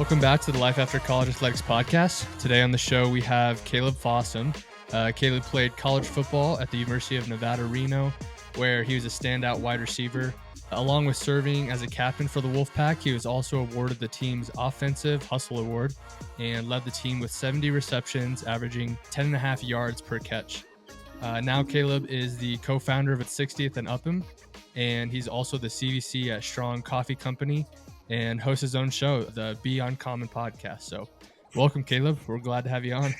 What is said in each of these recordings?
Welcome back to the Life After College Athletics podcast. Today on the show, we have Kaleb Fossum. Kaleb played college football at the University of Nevada, Reno, where he was a standout wide receiver. Along with serving as a captain for the Wolfpack, he was also awarded the team's Offensive Hustle Award and led the team with 70 receptions, averaging 10.5 yards per catch. Now Kaleb is the co-founder of its 60th and Upham, and he's also the CVC at Strong Coffee Company and hosts his own show, the Be Uncommon podcast. So welcome, Kaleb. We're glad to have you on.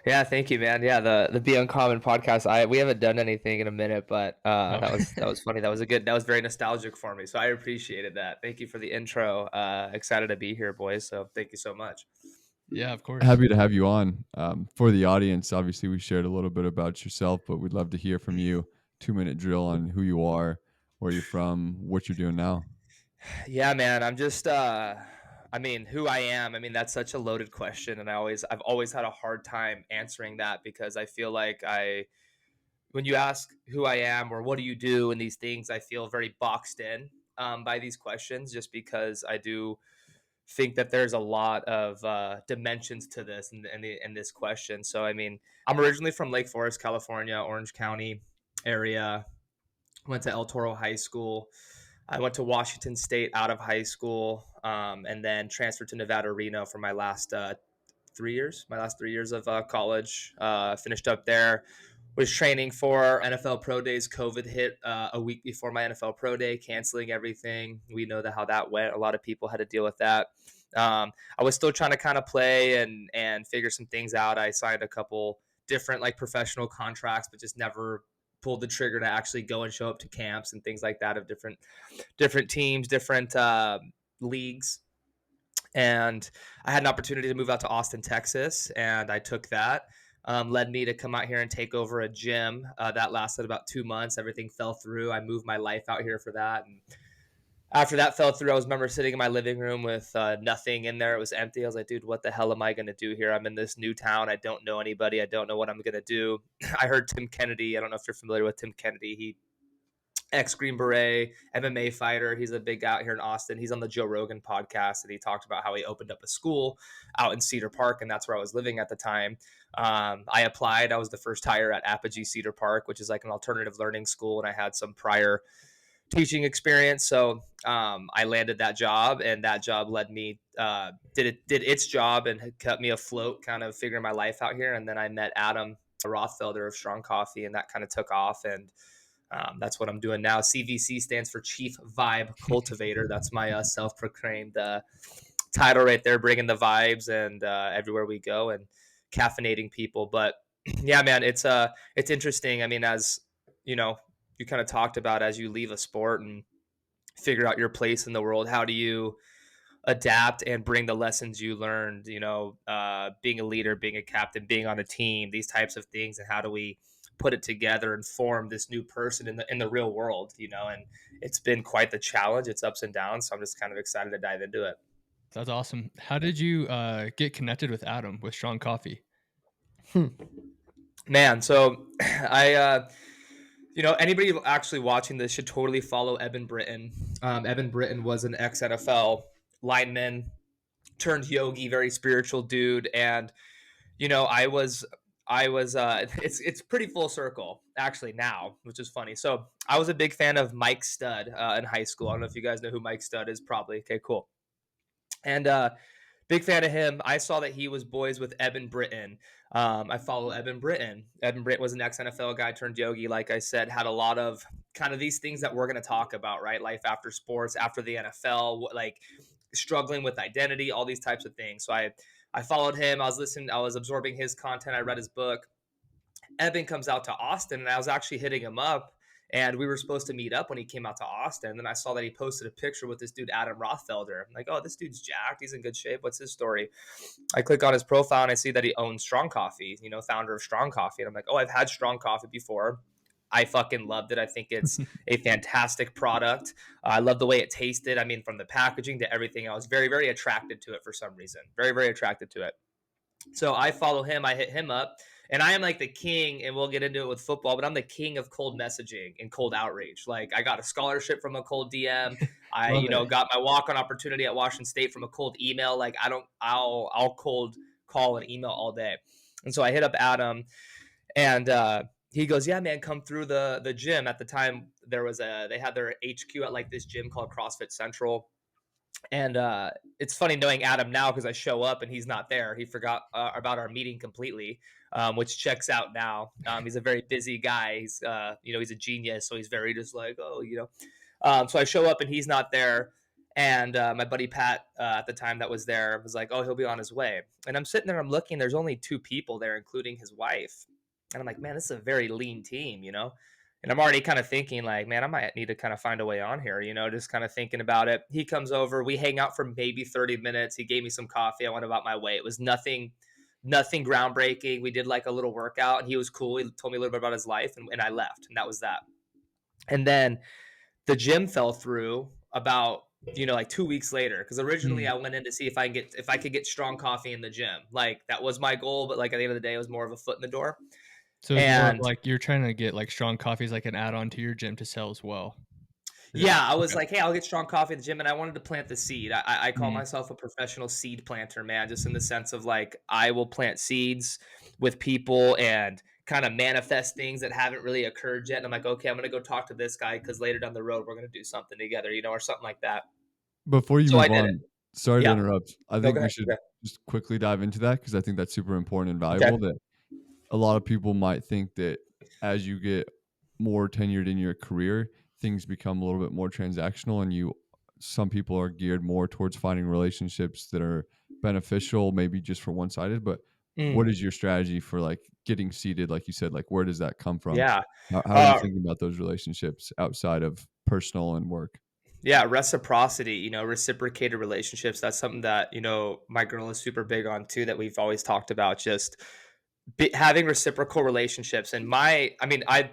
Yeah, thank you, man. Yeah, the Be Uncommon podcast. We haven't done anything in a minute, but that was funny. That was very nostalgic for me. So I appreciated that. Thank you for the intro. Excited to be here, boys. So thank you so much. Yeah, of course. Happy to have you on. For the audience, obviously we shared a little bit about yourself, but we'd love to hear from you. 2-minute drill on who you are, where you're from, what you're doing now. Yeah, man. I'm just who I am. That's such a loaded question, and I've always had a hard time answering that because I feel like when you ask who I am or what do you do and these things, I feel very boxed in by these questions, just because I do think that there's a lot of dimensions to this and this question. So, I'm originally from Lake Forest, California, Orange County area. Went to El Toro High School. I went to Washington State out of high school, and then transferred to Nevada, Reno for my last 3 years. My last 3 years of college. Finished up there. Was training for NFL Pro Days. COVID hit a week before my NFL Pro Day, canceling everything. We know how that went. A lot of people had to deal with that. I was still trying to kind of play and figure some things out. I signed a couple different professional contracts, but just never pulled the trigger to actually go and show up to camps and things like that of different teams, different leagues. And I had an opportunity to move out to Austin, Texas, and I took that. Led me to come out here and take over a gym. That lasted about 2 months. Everything fell through. I moved my life out here for that. And after that fell through, I remember sitting in my living room with nothing in there. It was empty. I was like, dude, what the hell am I going to do here? I'm in this new town. I don't know anybody. I don't know what I'm going to do. I heard Tim Kennedy. I don't know if you're familiar with Tim Kennedy. He ex-Green Beret, MMA fighter. He's a big guy out here in Austin. He's on the Joe Rogan podcast, and he talked about how he opened up a school out in Cedar Park, and that's where I was living at the time. I applied. I was the first hire at Apogee Cedar Park, which is like an alternative learning school, and I had some prior teaching experience. So I landed that job, and that job led me, did its job and kept me afloat, kind of figuring my life out here. And then I met Adam Rothfelder of Strong Coffee, and that kind of took off. And that's what I'm doing now. CVC stands for Chief Vibe Cultivator. That's my self-proclaimed title right there, bringing the vibes and everywhere we go and caffeinating people. But yeah, man, it's interesting. As you know, you kind of talked about, as you leave a sport and figure out your place in the world, how do you adapt and bring the lessons you learned, being a leader, being a captain, being on a team, these types of things, and how do we put it together and form this new person in the real world, and it's been quite the challenge. It's ups and downs. So I'm just kind of excited to dive into it. That's awesome. How did you get connected with Adam with Strong Coffee? Man, so I anybody actually watching this should totally follow Evan Britton. Evan Britton was an ex-NFL lineman turned yogi, very spiritual dude. And, it's pretty full circle actually now, which is funny. So I was a big fan of Mike Stud in high school. I don't know if you guys know who Mike Stud is, probably. Okay, cool. And big fan of him. I saw that he was boys with Evan Britton. I follow Evan Britton. Evan Britton was an ex-NFL guy turned yogi, like I said, had a lot of kind of these things that we're going to talk about, right? Life after sports, after the NFL, like struggling with identity, all these types of things. So I followed him. I was listening. I was absorbing his content. I read his book. Evan comes out to Austin, and I was actually hitting him up. And we were supposed to meet up when he came out to Austin. And then I saw that he posted a picture with this dude, Adam Rothfelder. I'm like, oh, this dude's jacked. He's in good shape. What's his story? I click on his profile, and I see that he owns Strong Coffee, founder of Strong Coffee. And I'm like, oh, I've had Strong Coffee before. I fucking loved it. I think it's a fantastic product. I love the way it tasted. From the packaging to everything, I was very, very attracted to it for some reason. Very, very attracted to it. So I follow him. I hit him up. And I am like the king, and we'll get into it with football, but I'm the king of cold messaging and cold outreach. Like, I got a scholarship from a cold DM. I, Love it. got my walk-on opportunity at Washington State from a cold email. Like I don't, I'll cold call and email all day. And so I hit up Adam, and he goes, "Yeah, man, come through the gym." At the time, they had their HQ at like this gym called CrossFit Central. And it's funny knowing Adam now because I show up and he's not there. He forgot about our meeting completely, which checks out now. He's a very busy guy. He's he's a genius, so he's very just like, oh, So I show up and he's not there. And my buddy Pat at the time that was there was like, "Oh, he'll be on his way." And I'm sitting there, I'm looking. There's only two people there, including his wife. And I'm like, "Man, this is a very lean team." And I'm already kind of thinking like, man, I might need to kind of find a way on here, just kind of thinking about it. He comes over, we hang out for maybe 30 minutes. He gave me some coffee. I went about my way. It was nothing groundbreaking. We did like a little workout and he was cool. He told me a little bit about his life and I left, and that was that. And then the gym fell through about like 2 weeks later, because originally Mm. I went in to see if I could get strong coffee in the gym. Like that was my goal, but like at the end of the day, it was more of a foot in the door. So it's more of And like you're trying to get like strong coffees like an add-on to your gym to sell as well. yeah, I was Okay. like, hey, I'll get strong coffee at the gym, and I wanted to plant the seed. I call Mm. myself a professional seed planter, man, just in the sense of like I will plant seeds with people and kind of manifest things that haven't really occurred yet. And I'm like, okay, I'm gonna go talk to this guy because later down the road we're gonna do something together, or something like that. Before you So I move did it. on, sorry to Yeah. interrupt. I No, think go we ahead. should Okay. just quickly dive into that because I think that's super important and Okay. valuable. That a lot of people might think that as you get more tenured in your career, things become a little bit more transactional, and some people are geared more towards finding relationships that are beneficial, maybe just for one sided. But what Mm, is your strategy for like getting seated? Like you said, like where does that come from? yeah. How are you Uh, thinking about those relationships outside of personal and work? yeah, reciprocity, reciprocated relationships. That's something that, my girl is super big on too, that we've always talked about. Just having reciprocal relationships. And I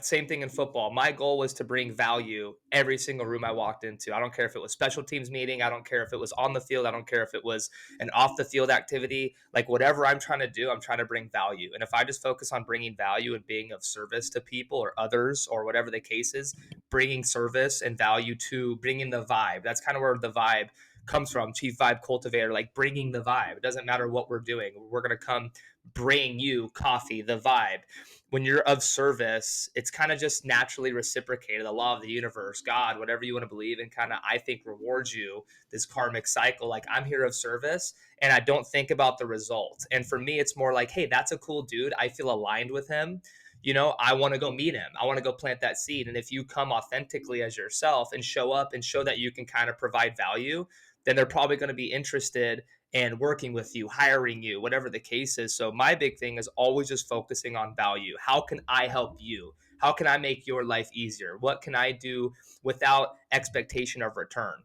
same thing in football. My goal was to bring value every single room I walked into. I don't care if it was special teams meeting, I don't care if it was on the field, I don't care if it was an off the field activity. Like whatever I'm trying to do, I'm trying to bring value. And if I just focus on bringing value and being of service to people or others or whatever the case is, bringing service and value to bringing the vibe. That's kind of where the vibe comes from. Chief Vibe Cultivator, like bringing the vibe. It doesn't matter what we're doing. We're going to come bring you coffee, the vibe. When you're of service, it's kind of just naturally reciprocated. The law of the universe, God, whatever you want to believe in, kind of, I think, rewards you this karmic cycle. Like, I'm here of service and I don't think about the result. And for me, it's more like, hey, that's a cool dude. I feel aligned with him. I want to go meet him. I want to go plant that seed. And if you come authentically as yourself and show up and show that you can kind of provide value, then they're probably going to be interested and working with you, hiring you, whatever the case is. So my big thing is always just focusing on value. How can I help you? How can I make your life easier? What can I do without expectation of return?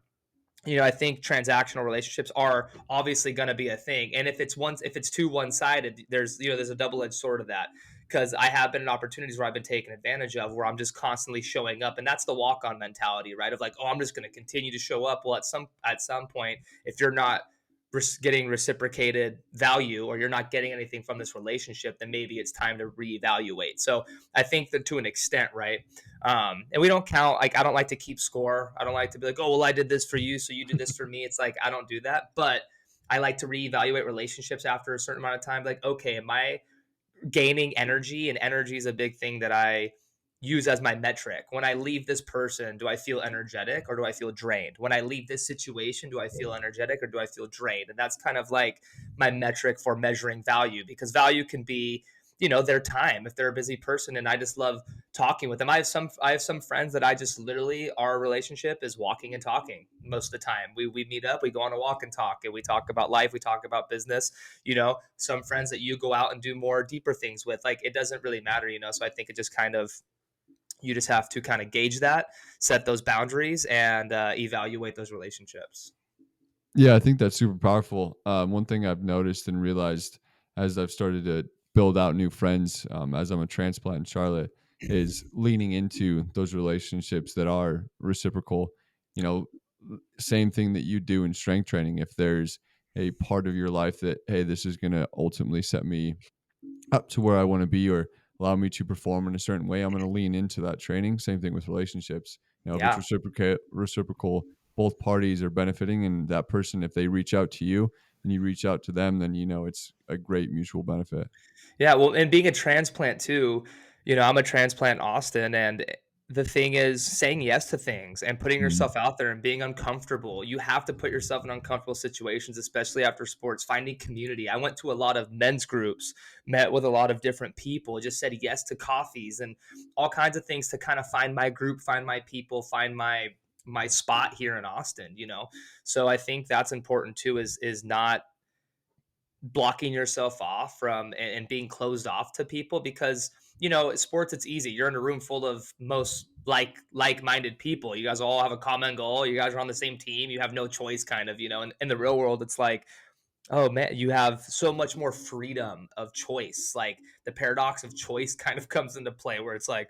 I think transactional relationships are obviously going to be a thing. And if it's too one-sided, there's a double-edged sword of that. Because I have been in opportunities where I've been taken advantage of, where I'm just constantly showing up, and that's the walk-on mentality, right? Of like, oh, I'm just going to continue to show up. Well, at some point, if you're not getting reciprocated value, or you're not getting anything from this relationship, then maybe it's time to reevaluate. So I think that to an extent, right? And we don't count, like, I don't like to keep score. I don't like to be like, oh, well, I did this for you, so you did this for me. It's like, I don't do that. But I like to reevaluate relationships after a certain amount of time. Like, okay, am I gaining energy? And energy is a big thing that I use as my metric. When I leave this person, do I feel energetic or do I feel drained? When I leave this situation, do I feel energetic or do I feel drained? And that's kind of like my metric for measuring value, because value can be, their time if they're a busy person and I just love talking with them. I have some friends that I just literally, our relationship is walking and talking most of the time. We meet up, we go on a walk and talk, and we talk about life, we talk about business. Some friends that you go out and do more deeper things with, like, it doesn't really matter. So I think it just kind of, you just have to kind of gauge that, set those boundaries, and evaluate those relationships. Yeah, I think that's super powerful. One thing I've noticed and realized as I've started to build out new friends, as I'm a transplant in Charlotte, is leaning into those relationships that are reciprocal. You know, same thing that you do in strength training. If there's a part of your life that, hey, this is going to ultimately set me up to where I want to be or allow me to perform in a certain way, I'm going to lean into that training. Same thing with relationships. If it's Yeah. reciprocal, both parties are benefiting, and that person, if they reach out to you and you reach out to them, then it's a great mutual benefit. Yeah, well, and being a transplant too, I'm a transplant in Austin, and the thing is saying yes to things and putting Mhm. yourself out there and being uncomfortable. You have to put yourself in uncomfortable situations, especially after sports, finding community. I went to a lot of men's groups, met with a lot of different people, just said yes to coffees and all kinds of things to kind of find my group, find my people, find my spot here in Austin. So I think that's important too, is not blocking yourself off from and being closed off to people, because sports, it's easy. You're in a room full of most like-minded people. You guys all have a common goal. You guys are on the same team. You have no choice, kind of. In the real world, it's like, oh man, you have so much more freedom of choice. Like, the paradox of choice kind of comes into play, where it's like,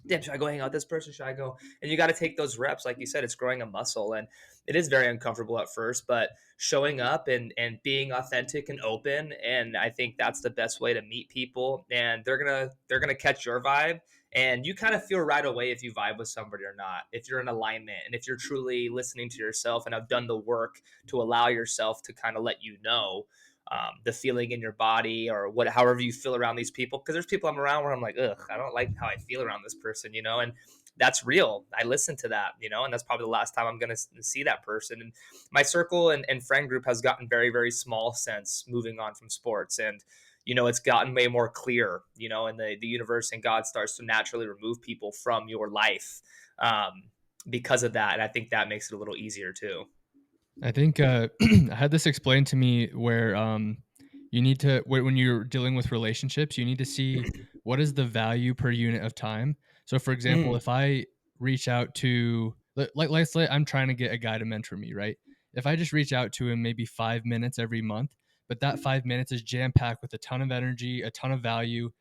damn, should I go hang out with this person? Should I go? And you got to take those reps. Like you said, it's growing a muscle, and it is very uncomfortable at first, but showing up and being authentic and open. And I think that's the best way to meet people. And they're gonna catch your vibe. And you kind of feel right away if you vibe with somebody or not, if you're in alignment, and if you're truly listening to yourself and have done the work to allow yourself to kind of let the feeling in your body, or however you feel around these people. Because there's people I'm around where I'm like, ugh, I don't like how I feel around this person. And that's real. I listen to that, and that's probably the last time I'm going to see that person. And my circle and friend group has gotten very, very small since moving on from sports. And it's gotten way more clear, and the universe and God starts to naturally remove people from your life, because of that. And I think that makes it a little easier too. I think I had this explained to me where you need to when you're dealing with relationships, you need to see what is the value per unit of time. So, for example, Mm, if I reach out to like let's say I'm trying to get a guy to mentor me, right? If I just reach out to him maybe 5 minutes every month, but that 5 minutes is jam packed with a ton of energy, a ton of value,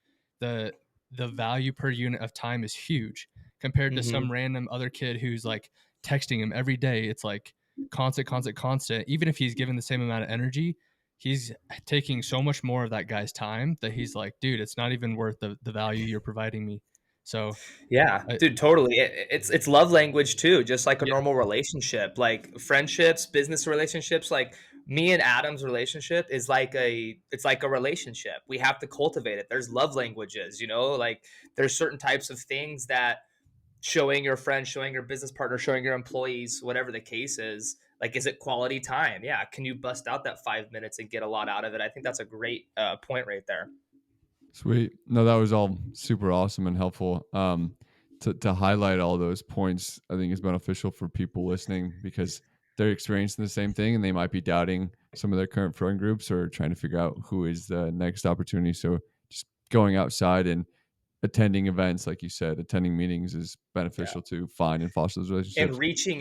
the the value per unit of time is huge compared to mhm. some random other kid who's like texting him every day. It's like constant, constant, constant. Even if he's given the same amount of energy, he's taking so much more of that guy's time that he's like, dude, it's not even worth the value you're providing me. So, Yeah, I, dude, totally. It's love language too, just like a yeah, normal relationship, like friendships, business relationships. Like, me and Adam's relationship is it's like a relationship. We have to cultivate it. There's love languages, like there's certain types of things that showing your friends, showing your business partner, showing your employees, whatever the case is. Like, is it quality time? Yeah. Can you bust out that 5 minutes and get a lot out of it? I think that's a great point right there. Sweet. No, that was all super awesome and helpful. To highlight all those points, I think is beneficial for people listening because they're experiencing the same thing and they might be doubting some of their current friend groups or trying to figure out who is the next opportunity. So just going outside and attending events, like you said, attending meetings is Yeah. beneficial to find and foster those And relationships. reaching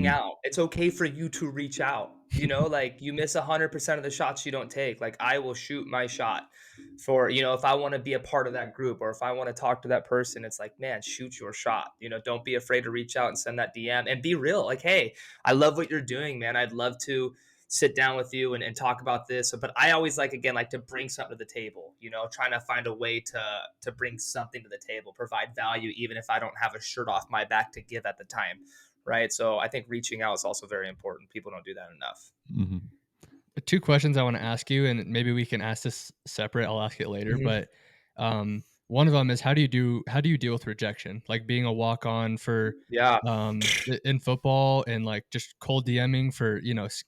Mhm. out. It's okay for you to reach out. Like, you miss 100% of the shots you don't take. Like, I will shoot my shot for if I want to be a part of that group, or if I want to talk to that person. It's like, man, shoot your shot. Don't be afraid to reach out and send that DM and be real. Like, hey, I love what you're doing, man. I'd love to sit down with you and talk about this. But I always like to bring something to the table, trying to find a way to bring something to the table, provide value, even if I don't have a shirt off my back to give at the time. Right. So I think reaching out is also very important. People don't do that enough. Mhm. two questions I want to ask you, and maybe we can ask this separate. I'll ask it later, Mhm. but one of them is how do you deal with rejection, like being a walk on for Yeah. in football and like just cold DMing for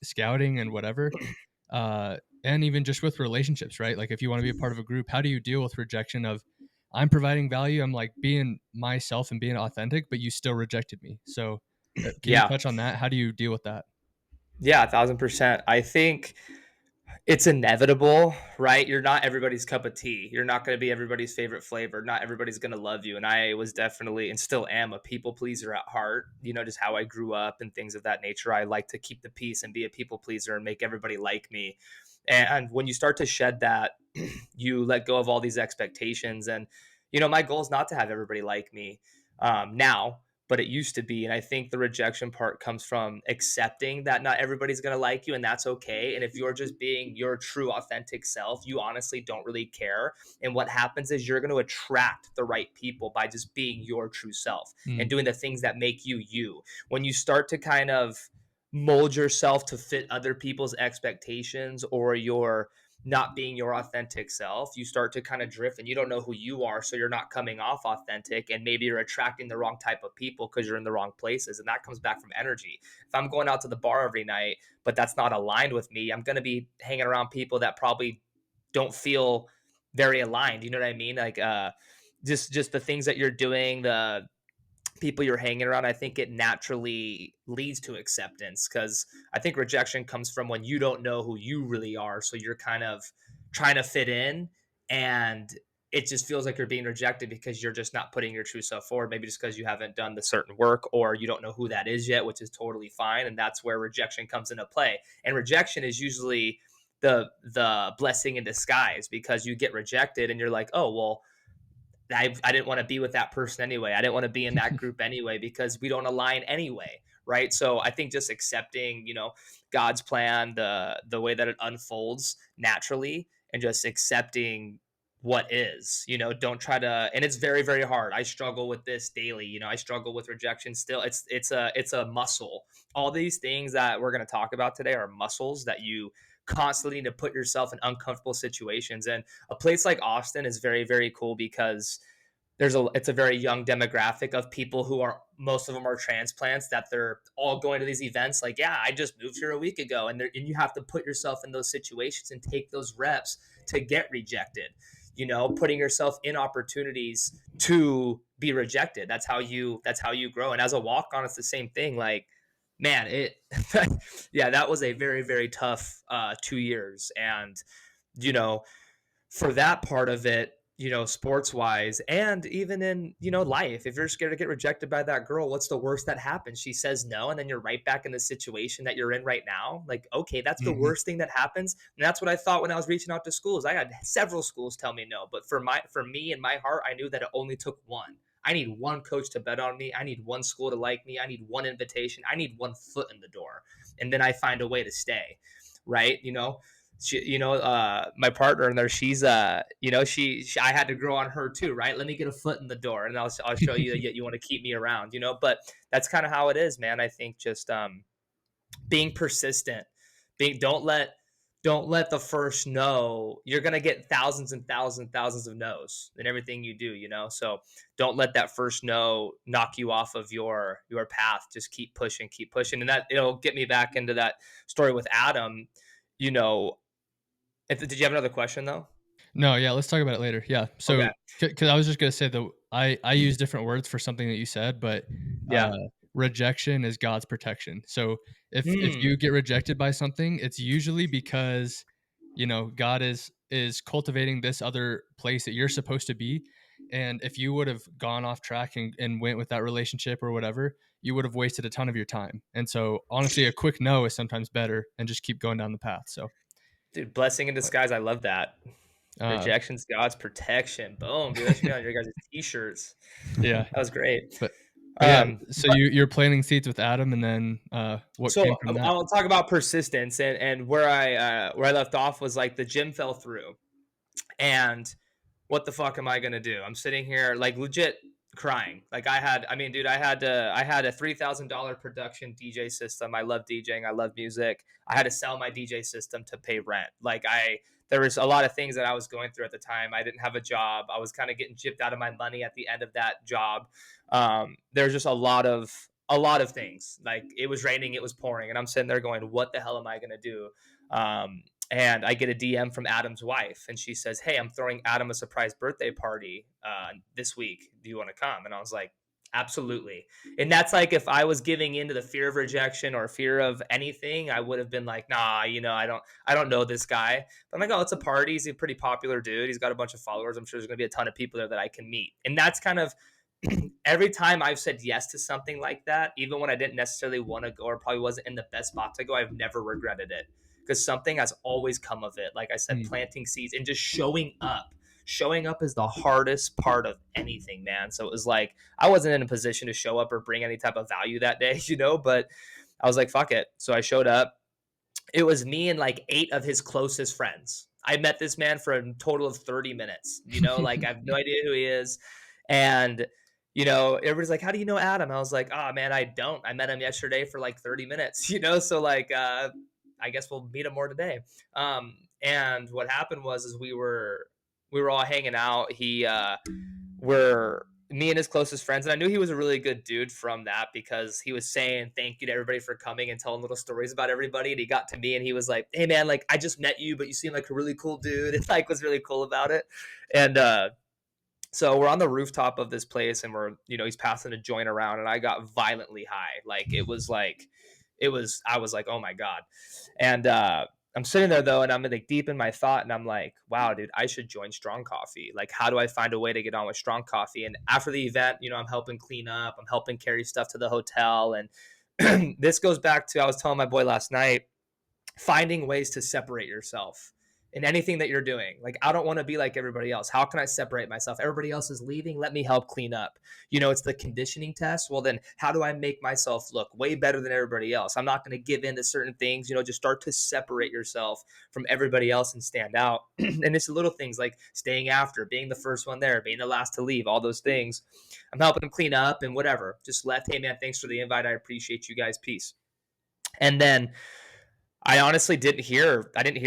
scouting and whatever, and even just with relationships, right? Like if you want to be a part of a group, how do you deal with rejection of I'm providing value, I'm like being myself and being authentic, but you still rejected me. So can you Yeah. touch on that? How do you deal with that? Yeah. 1,000%. I think it's inevitable, right? You're not everybody's cup of tea. You're not going to be everybody's favorite flavor. Not everybody's going to love you. And I was definitely, and still am, a people pleaser at heart, just how I grew up and things of that nature. I like to keep the peace and be a people pleaser and make everybody like me. And when you start to shed that, you let go of all these expectations. And my goal is not to have everybody like me now. but it used to be. And I think the rejection part comes from accepting that not everybody's going to like you, and that's okay. And if you're just being your true authentic self, you honestly don't really care. And what happens is you're going to attract the right people by just being your true self and Mm. doing the things that make you you. When you start to kind of mold yourself to fit other people's expectations, or your not being your authentic self, you start to kind of drift and you don't know who you are. So you're not coming off authentic, and maybe you're attracting the wrong type of people because you're in the wrong places. And that comes back from energy. If I'm going out to the bar every night, but that's not aligned with me, I'm going to be hanging around people that probably don't feel very aligned. You know what I mean? Like, just the things that you're doing, the people you're hanging around, I think it naturally leads to acceptance, because I think rejection comes from when you don't know who you really are. So you're kind of trying to fit in, and it just feels like you're being rejected because you're just not putting your true self forward. Maybe just because you haven't done the certain work, or you don't know who that is yet, which is totally fine. And that's where rejection comes into play. And rejection is usually the blessing in disguise, because you get rejected and you're like, oh, well, I didn't want to be with that person anyway. I didn't want to be in that group anyway, because we don't align anyway. Right. So I think just accepting, God's plan, the way that it unfolds naturally, and just accepting what is, don't try to, and it's very, very hard. I struggle with this daily. I struggle with rejection still. It's a muscle. All these things that we're going to talk about today are muscles that you constantly need to put yourself in uncomfortable situations. And a place like Austin is very, very cool, because it's a very young demographic of people who are, most of them are transplants, that they're all going to these events like, yeah, I just moved here a week ago. And you have to put yourself in those situations and take those reps to get rejected, putting yourself in opportunities to be rejected. That's how you grow. And as a walk-on, it's the same thing. Like, man, yeah, that was a very, very tough 2 years. And, you know, for that part of it, sports wise, and even in, life, if you're scared to get rejected by that girl, what's the worst that happens? She says no, and then you're right back in the situation that you're in right now. Like, okay, that's the Mhm. worst thing that happens. And that's what I thought when I was reaching out to schools. I had several schools tell me no, but for me in my heart, I knew that it only took one. I need one coach to bet on me. I need one school to like me. I need one invitation. I need one foot in the door. And then I find a way to stay. Right. My partner in there, she's I had to grow on her too, right? Let me get a foot in the door, and I'll show you that you want to keep me around, but that's kind of how it is, man. I think just being persistent, being don't let the first no. You're gonna get thousands and thousands and thousands of no's in everything you do, so don't let that first no knock you off of your path. Just keep pushing, and that it'll get me back into that story with Adam. you know did you have another question though? No, yeah, let's talk about it later. Yeah. So, Okay. because I was just gonna say that I use different words for something that you said, but uh, Yeah. rejection is God's protection. So if Mm. you get rejected by something, it's usually because God is cultivating this other place that you're supposed to be. And if you would have gone off track and went with that relationship or whatever, you would have wasted a ton of your time. And so honestly, a quick no is sometimes better, and just keep going down the path. So, Dude, blessing in but, disguise. I love that. uh, Rejection's God's protection. Boom, dude. That should be on your guys' t-shirts. yeah. That was great. But yeah, Um, so you're planting seeds with Adam, and then what so came from that? I'll talk about persistence, and where I left off was like the gym fell through, and what the fuck am I gonna do? I'm sitting here like legit crying. Like dude, I had a $3,000 production DJ system. I love DJing. I love music. I had to sell my DJ system to pay rent. There was a lot of things that I was going through at the time. I didn't have a job. I was kind of getting gypped out of my money at the end of that job. There's just a lot of things. Like, it was raining, it was pouring, and I'm sitting there going, what the hell am I gonna do? And I get a DM from Adam's wife, and she says, "Hey, I'm throwing Adam a surprise birthday party this week. Do you want to come?" And I was like, "Absolutely." And that's like, if I was giving into the fear of rejection or fear of anything, I would have been like, "Nah, I don't know this guy." But I'm like, "Oh, it's a party. He's a pretty popular dude. He's got a bunch of followers. I'm sure there's gonna be a ton of people there that I can meet." And that's kind of every time I've said yes to something like that, even when I didn't necessarily want to go or probably wasn't in the best spot to go, I've never regretted it, because something has always come of it. Like I said, Hmm. planting seeds and just showing up. showing up is the hardest part of anything, man. So it was like I wasn't in a position to show up or bring any type of value that day, but I was like, fuck it. So I showed up. It was me and like 8 of his closest friends. I met this man for a total of 30 minutes. Like I have no idea who he is. And everybody's like, how do you know Adam? I was like, oh man, I don't. I met him yesterday for like 30 minutes, so like I guess we'll meet him more today. And what happened was is we were all hanging out. He were me and his closest friends, and I knew he was a really good dude from that because he was saying thank you to everybody for coming and telling little stories about everybody. And he got to me and he was like, hey man, like I just met you, but you seem like a really cool dude. And like was really cool about it. And so we're on the rooftop of this place and he's passing a joint around and I got violently high. I was like, oh my God. And I'm sitting there though, and I'm like deep in my thought, and I'm like, wow, dude, I should join Strong Coffee. Like, how do I find a way to get on with Strong Coffee? And after the event, I'm helping clean up, I'm helping carry stuff to the hotel. And this goes back to, I was telling my boy last night, finding ways to separate yourself in anything that you're doing. Like, I don't want to be like everybody else. How can I separate myself? Everybody else is leaving. Let me help clean up. It's the conditioning test. Well, then how do I make myself look way better than everybody else? I'm not going to give in to certain things, just start to separate yourself from everybody else and stand out. And it's the little things like staying after, being the first one there, being the last to leave, all those things. I'm helping them clean up and whatever. Just left. Hey man, thanks for the invite. I appreciate you guys. Peace. And then I honestly didn't hear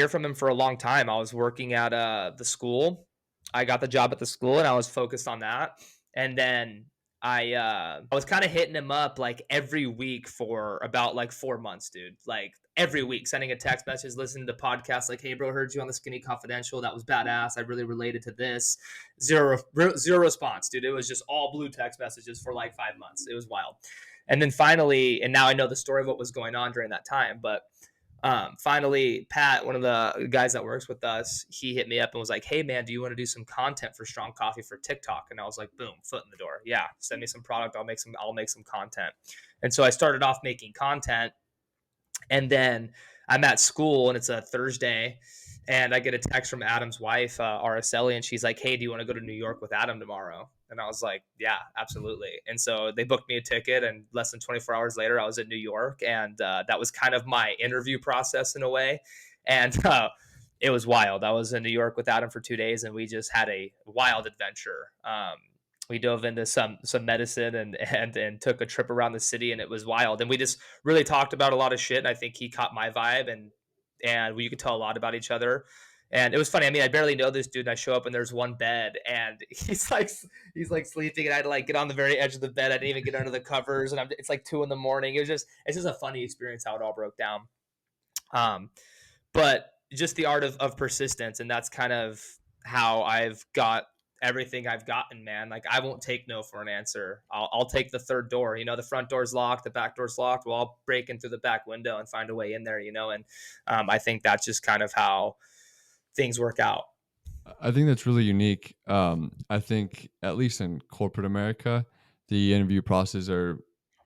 from him for a long time. I was working at the school. I got the job at the school and I was focused on that. And then I was kind of hitting him up like every week for about like 4 months, dude. Like every week, sending a text message, listening to podcasts like, hey bro, heard you on the Skinny Confidential. That was badass. I really related to this. Zero response, dude. It was just all blue text messages for like 5 months. It was wild. And then finally, and now I know the story of what was going on during that time, but finally, Pat, one of the guys that works with us, he hit me up and was like, hey man, do you want to do some content for Strong Coffee for TikTok? And I was like, boom, foot in the door. Yeah, send me some product. I'll make some content. And so I started off making content, and then I'm at school and it's a Thursday and I get a text from Adam's wife, Araceli, and she's like, hey, do you want to go to New York with Adam tomorrow? And I was like, yeah, absolutely. And so they booked me a ticket, and less than 24 hours later, I was in New York. And that was kind of my interview process in a way. And it was wild. I was in New York with Adam for 2 days, and we just had a wild adventure. We dove into some medicine and took a trip around the city, and it was wild. And we just really talked about a lot of shit. And I think he caught my vibe, and we could tell a lot about each other. And it was funny. I mean, I barely know this dude, and I show up and there's one bed, and he's like sleeping, and I had to like get on the very edge of the bed. I didn't even get under the covers, and it's like 2 a.m. It's just a funny experience how it all broke down. But just the art of persistence, and that's kind of how I've got everything I've gotten, man. Like, I won't take no for an answer. I'll take the third door. The front door's locked, the back door's locked. Well, I'll break in through the back window and find a way in there. And I think that's just kind of how things work out. I think that's really unique. I think at least in corporate America, the interview process are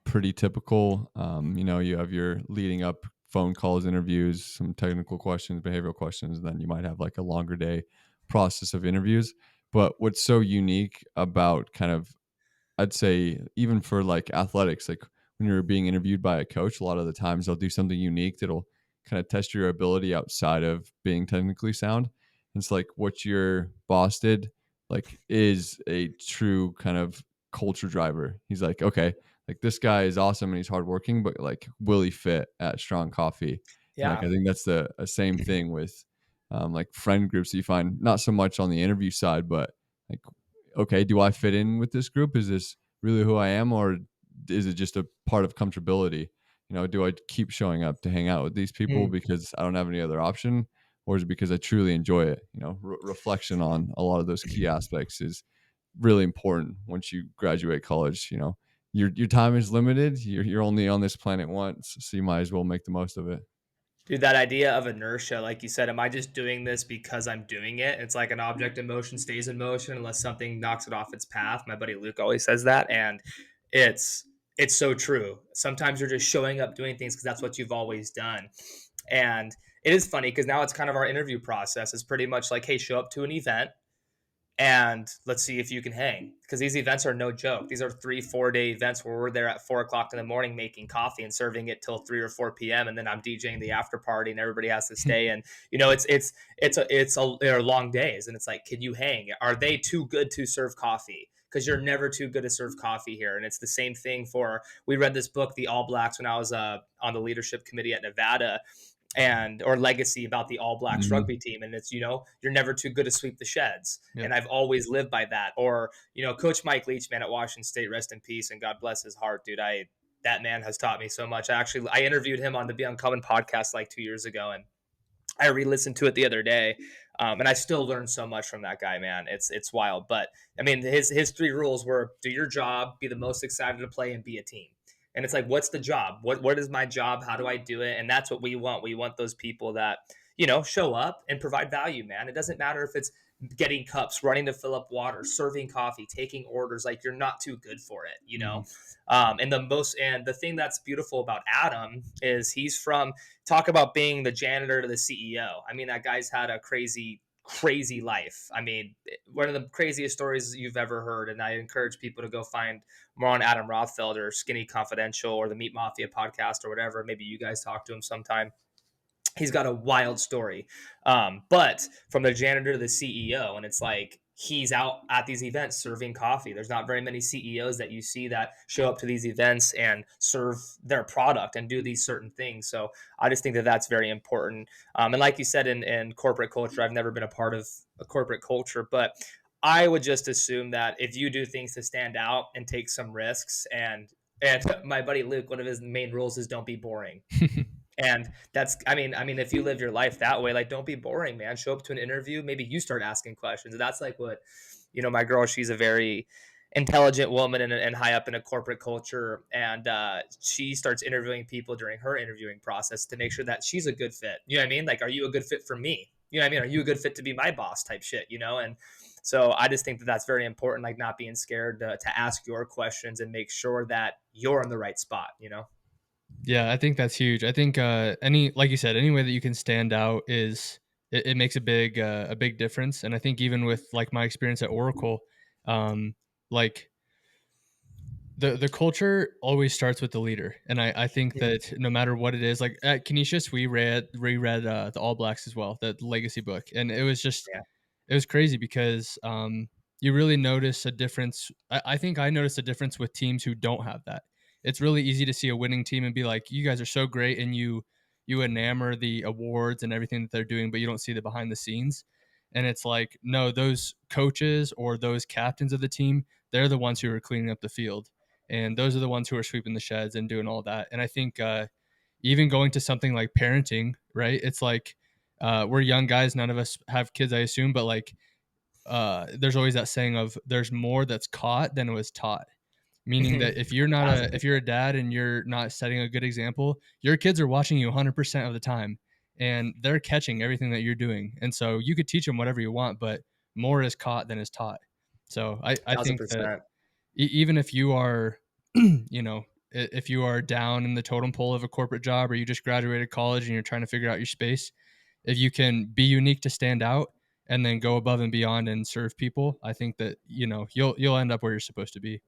pretty typical. You have your leading up phone calls, interviews, some technical questions, behavioral questions, and then you might have like a longer day process of interviews. But what's so unique about kind of, I'd say, even for like athletics, like when you're being interviewed by a coach, a lot of the times they'll do something unique that'll kind of test your ability outside of being technically sound. It's like what your boss did, like, is a true kind of culture driver. He's like, okay, like this guy is awesome and he's hardworking, but like, will he fit at Strong Coffee? And Yeah. like, I think that's the same thing with like friend groups that you find, not so much on the interview side, but like, okay, do I fit in with this group? Is this really who I am, or is it just a part of comfortability? Do I keep showing up to hang out with these people Mm. because I don't have any other option, or is it because I truly enjoy it? Reflection on a lot of those key aspects is really important once you graduate college. Your time is limited. You're only on this planet once, so you might as well make the most of it. Dude, that idea of inertia, like you said, am I just doing this because I'm doing it? It's like an object in motion stays in motion unless something knocks it off its path. My buddy Luke always says that, and it's it's so true. Sometimes you're just showing up doing things because that's what you've always done. And it is funny because now it's kind of our interview process. It's pretty much like, hey, show up to an event, and let's see if you can hang, because these events are no joke. These are 3-4 day events where we're there at 4 o'clock in the morning making coffee and serving it till 3 or 4 p.m. and then I'm DJing the after party and everybody has to stay. And they're long days, and it's like, can you hang? Are they too good to serve coffee? Because you're never too good to serve coffee here. And it's the same thing for, we read this book, The All Blacks, when I was on the leadership committee at Nevada, and or legacy about the All Blacks Mhm. rugby team. And it's, you're never too good to sweep the sheds. Yep. And I've always lived by that. Or, Coach Mike Leach, man, at Washington State, rest in peace and God bless his heart, dude. That man has taught me so much. I interviewed him on the Be Uncommon podcast like 2 years ago, and I re-listened to it the other day, and I still learned so much from that guy, man. It's wild. But I mean, his three rules were: do your job, be the most excited to play, and be a team. And it's like, what's the job? What is my job? How do I do it? And that's what we want. We want those people that show up and provide value, man. It doesn't matter if it's getting cups, running to fill up water, serving coffee, taking orders. Like, you're not too good for it, Mhm. And the thing that's beautiful about Adam is he's from, talk about being the janitor to the CEO. I mean, that guy's had a crazy life. I mean, one of the craziest stories you've ever heard. And I encourage people to go find more on Adam Rothfeld or Skinny Confidential or the Meat Mafia podcast or whatever. Maybe you guys talk to him sometime. He's got a wild story. But from the janitor to the CEO, and it's like, he's out at these events serving coffee. There's not very many CEOs that you see that show up to these events and serve their product and do these certain things. So I just think that that's very important. And like you said, in corporate culture, I've never been a part of a corporate culture, but I would just assume that if you do things to stand out and take some risks, and my buddy Luke, one of his main rules is don't be boring. And that's, I mean, if you live your life that way, like, don't be boring, man. Show up to an interview. Maybe you start asking questions. And that's like what, my girl, she's a very intelligent woman and high up in a corporate culture. And she starts interviewing people during her interviewing process to make sure that she's a good fit. You know what I mean? Like, are you a good fit for me? You know what I mean? Are you a good fit to be my boss type shit? And so I just think that that's very important, like not being scared to ask your questions and make sure that you're in the right spot? Yeah, I think that's huge. I think like you said, any way that you can stand out it makes a big difference. And I think even with like my experience at Oracle, like the culture always starts with the leader. And I think Mhm. that no matter what it is, like at Canisius, we reread the All Blacks as well, the legacy book, and Yeah. it was crazy because you really notice a difference. I think I noticed a difference with teams who don't have that. It's really easy to see a winning team and be like, "You guys are so great," and you enamor the awards and everything that they're doing, but you don't see the behind the scenes. And it's like, no, those coaches or those captains of the team, they're the ones who are cleaning up the field, and those are the ones who are sweeping the sheds and doing all that. And I think even going to something like parenting, right? It's like we're young guys. None of us have kids, I assume, but like there's always that saying of there's more that's caught than it was taught. Meaning that if you're a dad and you're not setting a good example, your kids are watching you 100% of the time, and they're catching everything that you're doing. And so you could teach them whatever you want, but more is caught than is taught. So I Thousand think that percent. even if you are, if you are down in the totem pole of a corporate job, or you just graduated college and you're trying to figure out your space, if you can be unique to stand out and then go above and beyond and serve people, I think that you'll end up where you're supposed to be.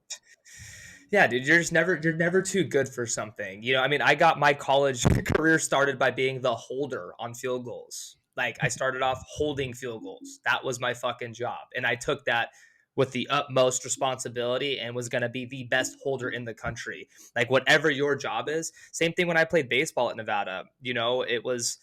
Yeah, dude, you're never too good for something. I mean, I got my college career started by being the holder on field goals. Like, I started off holding field goals. That was my fucking job. And I took that with the utmost responsibility and was going to be the best holder in the country. Like, whatever your job is. Same thing when I played baseball at Nevada. It was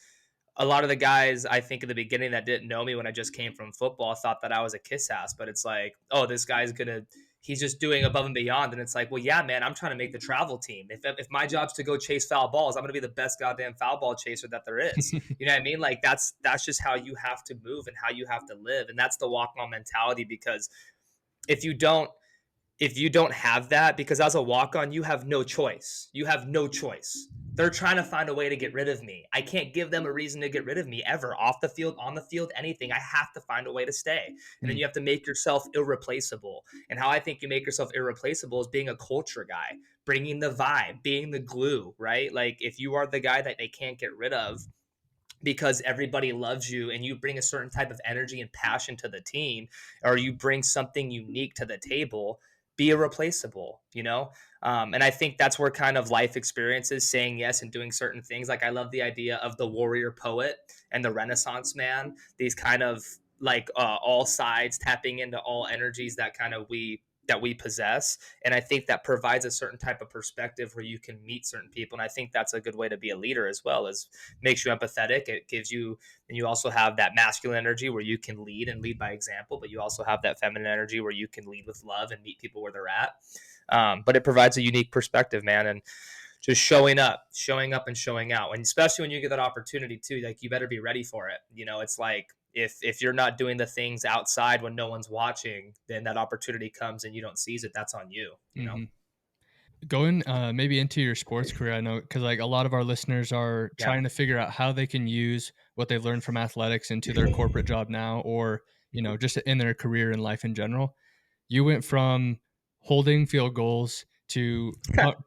a lot of the guys, I think, in the beginning that didn't know me when I just came from football thought that I was a kiss ass. But it's like, oh, this guy's gonna, he's just doing above and beyond. And it's like, well, yeah, man, I'm trying to make the travel team. If my job's to go chase foul balls, I'm gonna be the best goddamn foul ball chaser that there is. You know what I mean? Like, that's just how you have to move and how you have to live, and that's the walk on mentality. Because if you don't if you don't have that, because as a walk on, you have no choice. You have no choice. They're trying to find a way to get rid of me. I can't give them a reason to get rid of me ever, off the field, on the field, anything. I have to find a way to stay. And then Mm. you have to make yourself irreplaceable. And how I think you make yourself irreplaceable is being a culture guy, bringing the vibe, being the glue, right? Like, if you are the guy that they can't get rid of, because everybody loves you and you bring a certain type of energy and passion to the team, or you bring something unique to the table, be irreplaceable, you know? And I think that's where kind of life experiences, saying yes and doing certain things. Like I love the idea of the warrior poet and the Renaissance man, these kind of like all sides tapping into all energies that kind of we possess. And I think that provides a certain type of perspective where you can meet certain people. And I think that's a good way to be a leader as well, is makes you empathetic. It gives you, and you also have that masculine energy where you can lead and lead by example, but you also have that feminine energy where you can lead with love and meet people where they're at. But it provides a unique perspective, man. And just showing up and showing out. And especially when you get that opportunity too, like you better be ready for it. You know, it's like if you're not doing the things outside when no one's watching, then that opportunity comes and you don't seize it. That's on you, you know? Mhm. Going maybe into your sports career, I know because like a lot of our listeners are Yeah. trying to figure out how they can use what they've learned from athletics into their corporate job now, or just in their career and life in general. You went from holding field goals to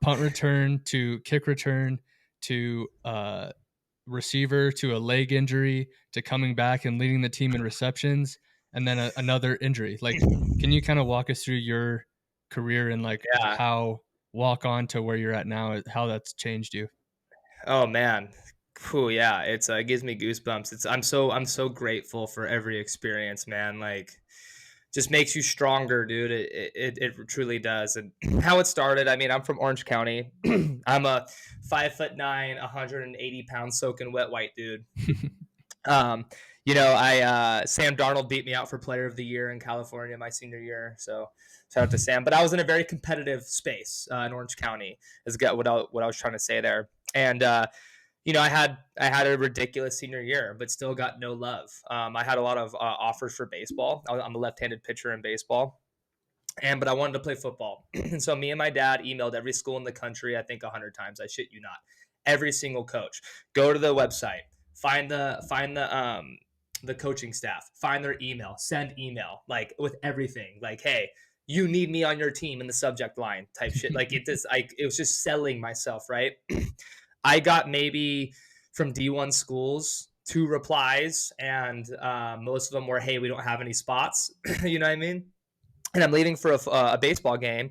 punt return to kick return to receiver to a leg injury to coming back and leading the team in receptions, and then another injury. Like, can you kind of walk us through your career and like Yeah. how walk on to where you're at now, how that's changed you? Oh man. Cool. Yeah. It gives me goosebumps. I'm so grateful for every experience, man. Like, just makes you stronger, dude. It truly does. And how it started, I mean, I'm from Orange County. I'm a 5'9", 180 pound soaking wet white dude. Um, I Sam Darnold beat me out for Player of the Year in California my senior year. So shout out to Sam. But I was in a very competitive space in Orange County. Is what I was trying to say there. And I had a ridiculous senior year, but still got no love. I had a lot of offers for baseball. I'm a left-handed pitcher in baseball, but I wanted to play football. And so me and my dad emailed every school in the country, I think 100 times. I shit you not. Every single coach. Go to the website, find the coaching staff, find their email, send email, like with everything. Like, hey, you need me on your team in the subject line type shit. Like it was just selling myself, right? I got maybe from D1 schools 2 replies, and most of them were, "Hey, we don't have any spots." You know what I mean? And I'm leaving for a baseball game,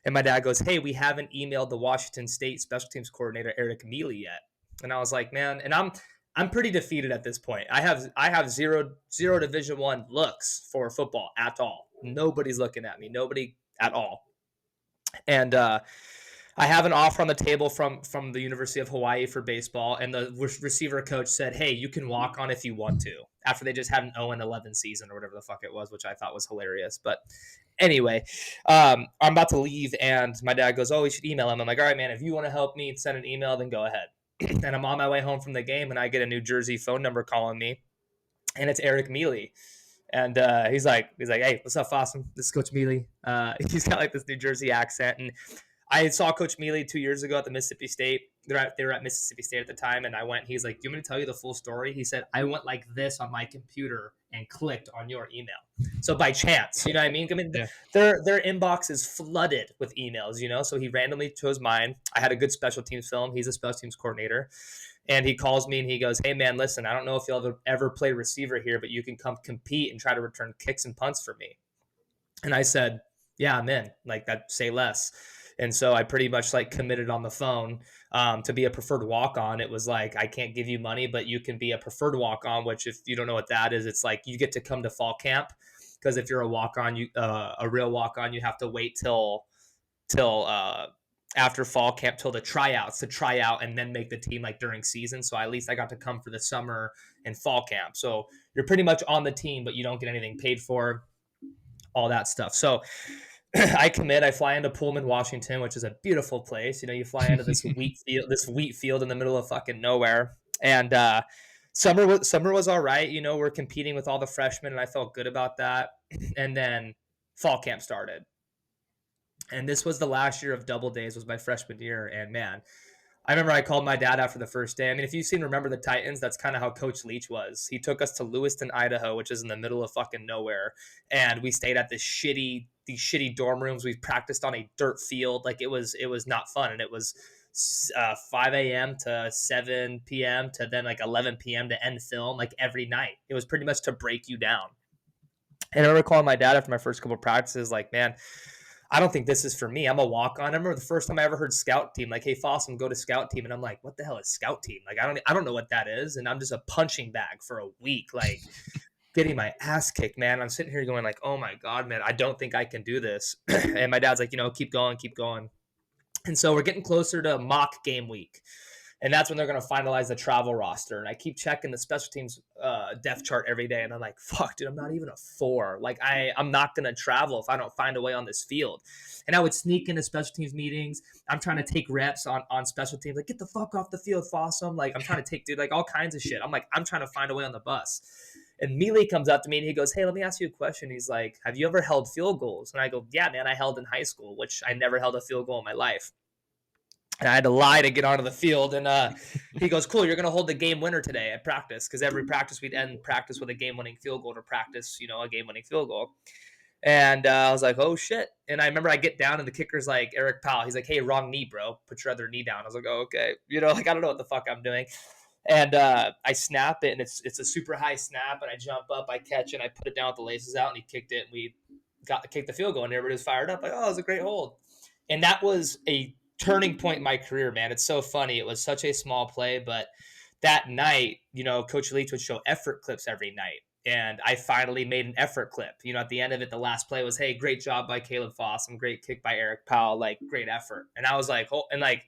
and my dad goes, "Hey, we haven't emailed the Washington State special teams coordinator Eric Mealy yet." And I was like, "Man," and I'm pretty defeated at this point. I have zero Division 1 looks for football at all. Nobody's looking at me. Nobody at all. And I have an offer on the table from the University of Hawaii for baseball, and the receiver coach said, "Hey, you can walk on if you want to." After they just had an 0-11 season or whatever the fuck it was, which I thought was hilarious. But anyway, I'm about to leave, and my dad goes, "Oh, we should email him." I'm like, "All right, man, if you want to help me send an email, then go ahead." And I'm on my way home from the game, and I get a New Jersey phone number calling me, and it's Eric Mealy. And he's like, "Hey, what's up, Fossum? This is Coach Mealy." He's got like this New Jersey accent, and I saw Coach Mealy 2 years ago at the Mississippi State. They were at Mississippi State at the time, and I went. He's like, "Do you want me to tell you the full story?" He said, "I went like this on my computer and clicked on your email." So by chance, you know what I mean? I mean, Yeah. their inbox is flooded with emails, you know. So he randomly chose mine. I had a good special teams film. He's a special teams coordinator, and he calls me and he goes, "Hey man, listen, I don't know if you'll ever play receiver here, but you can come compete and try to return kicks and punts for me." And I said, "Yeah, I'm in. Like that, say less." And so I pretty much like committed on the phone to be a preferred walk on. It was like, I can't give you money, but you can be a preferred walk on, which if you don't know what that is, it's like you get to come to fall camp. Because if you're a walk on, a real walk on, you have to wait till after fall camp till the tryouts to try out and then make the team like during season. So at least I got to come for the summer and fall camp. So you're pretty much on the team, but you don't get anything paid for, all that stuff. So I commit. I fly into Pullman, Washington, which is a beautiful place. You know, you fly into this wheat field in the middle of fucking nowhere. And summer was all right. You know, we're competing with all the freshmen, and I felt good about that. And then fall camp started, and this was the last year of double days. Was my freshman year, and man, I remember I called my dad after the first day. I mean, if you've seen Remember the Titans, that's kind of how Coach Leach was. He took us to Lewiston, Idaho, which is in the middle of fucking nowhere, and we stayed at these shitty dorm rooms. We practiced on a dirt field. Like it was not fun, and it was 5 a.m. to 7 p.m. to then like 11 p.m. to end film, like every night. It was pretty much to break you down. And I remember calling my dad after my first couple of practices, like, man, I don't think this is for me. I'm a walk on. I remember the first time I ever heard scout team, like, hey, Fossum, go to scout team. And I'm like, what the hell is scout team? Like, I don't know what that is. And I'm just a punching bag for a week, like getting my ass kicked, man. I'm sitting here going like, oh my God, man, I don't think I can do this. And my dad's like, keep going, keep going. And so we're getting closer to mock game week. And that's when they're going to finalize the travel roster. And I keep checking the special teams depth chart every day. And I'm like, fuck, dude, I'm not even a 4. Like, I'm not going to travel if I don't find a way on this field. And I would sneak into special teams meetings. I'm trying to take reps on special teams. Like, get the fuck off the field, Fossum. Like, I'm trying to take, dude, like all kinds of shit. I'm like, I'm trying to find a way on the bus. And Mealy comes up to me and he goes, hey, let me ask you a question. He's like, have you ever held field goals? And I go, yeah, man, I held in high school, which I never held a field goal in my life. And I had to lie to get onto the field. And he goes, cool, you're going to hold the game winner today at practice. Because every practice we'd end practice with a game-winning field goal to practice, a game-winning field goal. And I was like, oh, shit. And I remember I get down and the kicker's like, Eric Powell. He's like, hey, wrong knee, bro. Put your other knee down. I was like, oh, okay. Like, I don't know what the fuck I'm doing. And I snap it, and it's a super high snap. And I jump up, I catch it, and I put it down with the laces out, and he kicked it. And we got to kick the field goal, and everybody was fired up. Like, oh, it was a great hold. And that was a turning point in my career, man. It's so funny. It was such a small play, but that night, Coach Leach would show effort clips every night. And I finally made an effort clip. At the end of it, the last play was, hey, great job by Kaleb Fossum, great kick by Eric Powell, like great effort. And I was like, oh, and like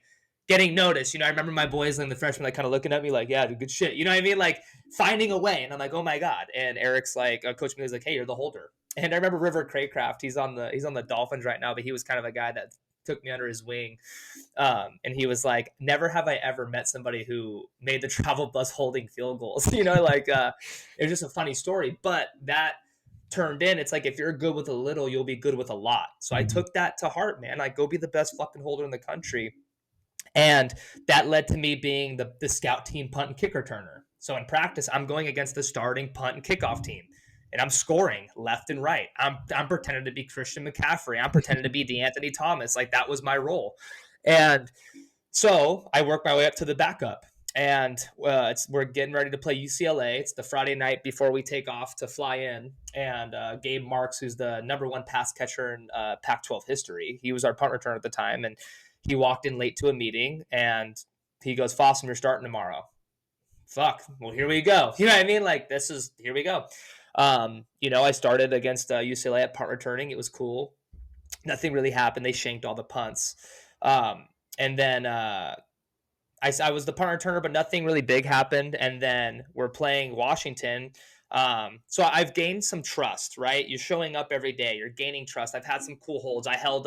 getting noticed, I remember my boys and the freshmen like kind of looking at me like, yeah, dude, good shit. You know what I mean? Like finding a way. And I'm like, oh my God. And Eric's like, Coach Mealy's like, hey, you're the holder. And I remember River Craycraft, he's on the Dolphins right now, but he was kind of a guy that took me under his wing. And he was like, never have I ever met somebody who made the travel bus holding field goals. It was just a funny story, but that turned in. It's like, if you're good with a little, you'll be good with a lot. So I took that to heart, man. Like, go be the best fucking holder in the country. And that led to me being the scout team punt and kick returner. So in practice, I'm going against the starting punt and kickoff team. And I'm scoring left and right. I'm pretending to be Christian McCaffrey. I'm pretending to be DeAnthony Thomas. Like, that was my role. And so I worked my way up to the backup. And we're getting ready to play UCLA. It's the Friday night before we take off to fly in. And Gabe Marks, who's the number 1 pass catcher in Pac-12 history, he was our punt returner at the time. And he walked in late to a meeting. And he goes, Fossum, you're starting tomorrow. Fuck. Well, here we go. You know what I mean? Like, here we go. I started against UCLA at punt returning. It was cool. Nothing really happened. They shanked all the punts. And then I was the punt returner, but nothing really big happened. And then we're playing Washington. So I've gained some trust, right? You're showing up every day. You're gaining trust. I've had some cool holds. I held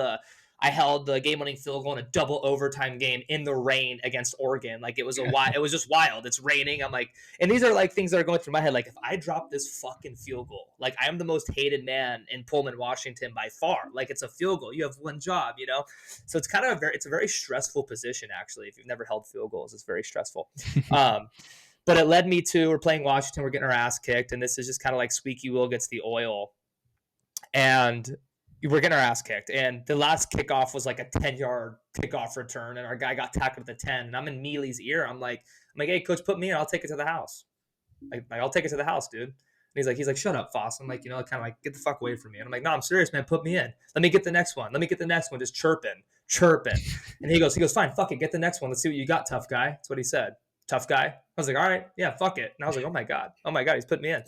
the game-winning field goal in a double overtime game in the rain against Oregon. Like, it was just wild. It's raining. I'm like, and these are like things that are going through my head. Like, if I drop this fucking field goal, like, I am the most hated man in Pullman, Washington by far. Like, it's a field goal. You have one job, So it's kind of it's a very stressful position, actually. If you've never held field goals, it's very stressful. But it led me to, we're playing Washington. We're getting our ass kicked. And this is just kind of like squeaky wheel gets the oil. And we're getting our ass kicked. And the last kickoff was like a 10-yard kickoff return. And our guy got tackled at the 10. And I'm in Mealy's ear. I'm like, hey, coach, put me in. I'll take it to the house. Like, I'll take it to the house, dude. And he's like, shut up, Foss. I'm like, kind of like, get the fuck away from me. And I'm like, no, I'm serious, man. Put me in. Let me get the next one. Just chirping. And he goes, fine, fuck it. Get the next one. Let's see what you got, tough guy. That's what he said. Tough guy. I was like, all right, yeah, fuck it. And I was like, oh my God, he's putting me in.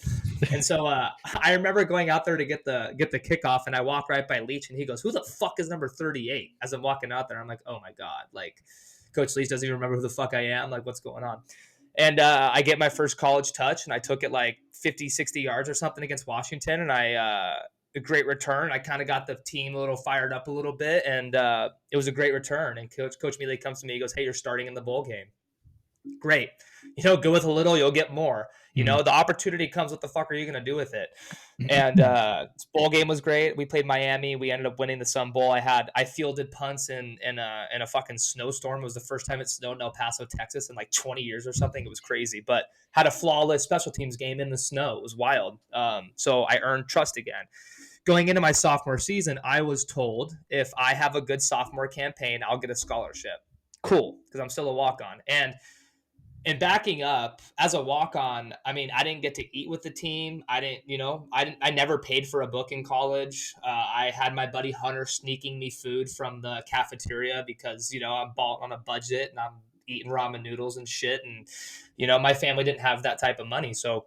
And so I remember going out there to get the kickoff, and I walk right by Leach, and he goes, who the fuck is number 38? As I'm walking out there, I'm like, oh my God, like, Coach Leach doesn't even remember who the fuck I am. Like, what's going on? And I get my first college touch, and I took it like 50, 60 yards or something against Washington, and a great return. I kind of got the team a little fired up a little bit, and it was a great return. And Coach Mealy comes to me, he goes, hey, you're starting in the bowl game. Great. Go with a little, you'll get more. The opportunity comes. What the fuck are you going to do with it? And bowl game was great. We played Miami. We ended up winning the Sun Bowl. I fielded punts in a fucking snowstorm. It was the first time it snowed in El Paso, Texas in like 20 years or something. It was crazy, but had a flawless special teams game in the snow. It was wild. So I earned trust again. Going into my sophomore season, I was told if I have a good sophomore campaign, I'll get a scholarship. Cool, because I'm still a walk-on. And backing up, as a walk-on, I mean, I didn't get to eat with the team. I never paid for a book in college. I had my buddy Hunter sneaking me food from the cafeteria because, I'm bought on a budget and I'm eating ramen noodles and shit. And, my family didn't have that type of money. So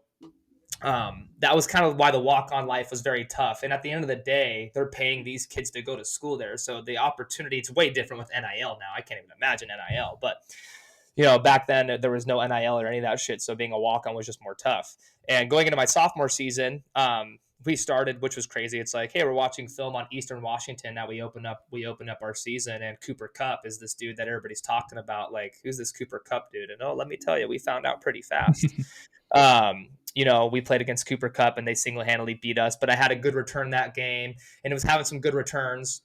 that was kind of why the walk-on life was very tough. And at the end of the day, they're paying these kids to go to school there. So the opportunity, it's way different with NIL now. I can't even imagine NIL, but back then there was no NIL or any of that shit. So being a walk-on was just more tough. And going into my sophomore season, we started, which was crazy. It's like, hey, we're watching film on Eastern Washington. Now we open up our season, and Cooper Cup is this dude that everybody's talking about. Like, who's this Cooper Cup dude? And let me tell you, we found out pretty fast. We played against Cooper Cup and they single-handedly beat us, but I had a good return that game and it was having some good returns.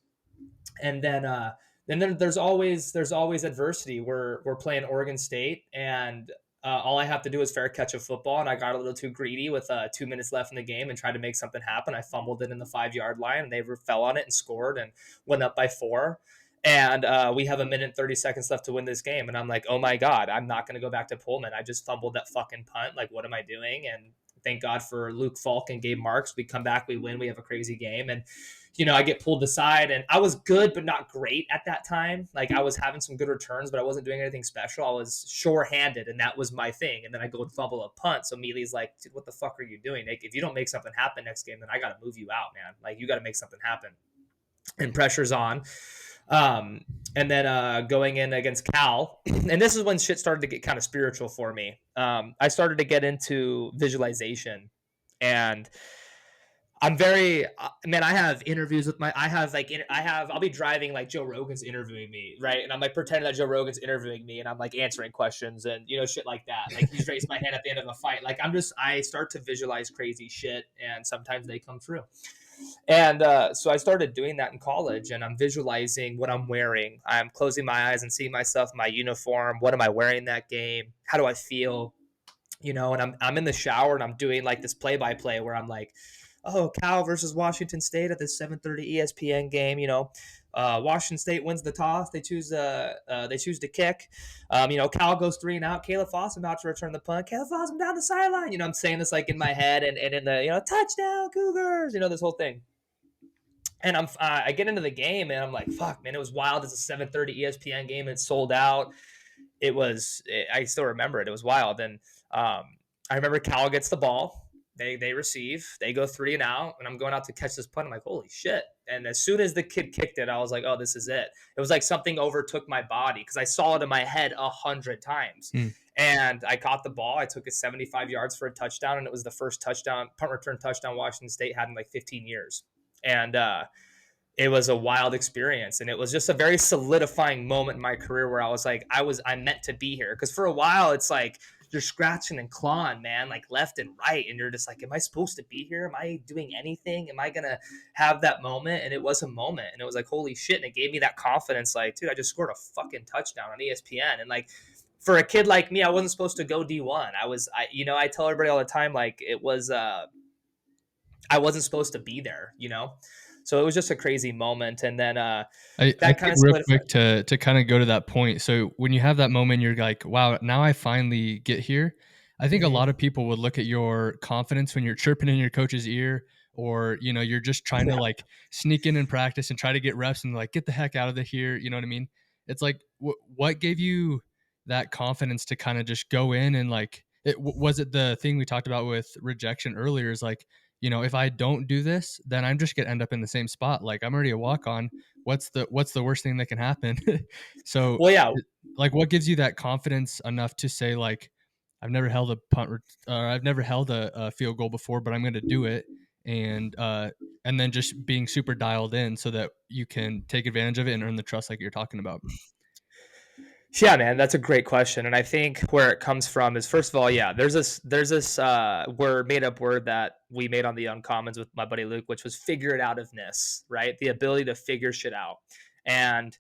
And then there's always adversity. We're playing Oregon State, and all I have to do is fair catch a football, and I got a little too greedy with 2 minutes left in the game and tried to make something happen. I fumbled it in the 5-yard line, and they fell on it and scored and went up by 4. And we have a minute and 30 seconds left to win this game, and I'm like, oh my god, I'm not going to go back to Pullman. I just fumbled that fucking punt. Like, what am I doing? And thank God for Luke Falk and Gabe Marks. We come back, we win, we have a crazy game, and I get pulled aside, and I was good, but not great at that time. Like, I was having some good returns, but I wasn't doing anything special. I was sure-handed, and that was my thing. And then I go and fumble a punt. So Mealy's like, dude, what the fuck are you doing? Like, if you don't make something happen next game, then I got to move you out, man. Like, you got to make something happen. And pressure's on. And then going in against Cal, and this is when shit started to get kind of spiritual for me. I started to get into visualization, and I'm very, man, I have interviews with I'll be driving, like Joe Rogan's interviewing me, right? And I'm like pretending that Joe Rogan's interviewing me and I'm like answering questions and, shit like that. Like, he's raised my hand at the end of a fight. Like, I start to visualize crazy shit, and sometimes they come true. And so I started doing that in college, and I'm visualizing what I'm wearing. I'm closing my eyes and seeing myself in my uniform. What am I wearing that game? How do I feel? And I'm in the shower and I'm doing like this play-by-play where I'm like, oh, Cal versus Washington State at this 7:30 ESPN game. Washington State wins the toss. They choose to kick. Cal goes 3 and out. Kaleb Fossum about to return the punt. Kaleb Fossum down the sideline. I'm saying this like in my head and in the touchdown Cougars. This whole thing. And I get into the game and I'm like, fuck, man, it was wild. It's a 7:30 ESPN game. It's sold out. I still remember it. It was wild. And I remember Cal gets the ball. They receive. They go 3 and out. And I'm going out to catch this punt. I'm like, holy shit. And as soon as the kid kicked it, I was like, oh, this is it. It was like something overtook my body because I saw it in my head 100 times. And I caught the ball. I took it 75 yards for a touchdown. And it was the first punt return touchdown Washington State had in like 15 years. And it was a wild experience, and it was just a very solidifying moment in my career where I was like, I meant to be here. Because for a while, it's like you're scratching and clawing, man, like left and right, and you're just like, am I supposed to be here? Am I doing anything? Am I gonna have that moment? And it was a moment, and it was like, holy shit! And it gave me that confidence, like, dude, I just scored a fucking touchdown on ESPN, and like, for a kid like me, I wasn't supposed to go D1. I tell everybody all the time, like, it was, I wasn't supposed to be there, So it was just a crazy moment. And then I think real quick to kind of go to that point. So when you have that moment, you're like, wow, now I finally get here. I think a lot of people would look at your confidence when you're chirping in your coach's ear, or, you're just trying to like sneak in and practice and try to get reps and like, get the heck out of here. You know what I mean? It's like, what gave you that confidence to kind of just go in and like, was it the thing we talked about with rejection earlier is like, if I don't do this, then I'm just gonna end up in the same spot. Like, I'm already a walk on. What's the worst thing that can happen? So, well, yeah, like, what gives you that confidence enough to say like, I've never held a punt or I've never held a field goal before, but I'm going to do it, and then just being super dialed in so that you can take advantage of it and earn the trust like you're talking about. Yeah, man, that's a great question. And I think where it comes from is, first of all, yeah, there's this made up word that we made on the Uncommons with my buddy Luke, which was figure it outness, right? The ability to figure shit out. And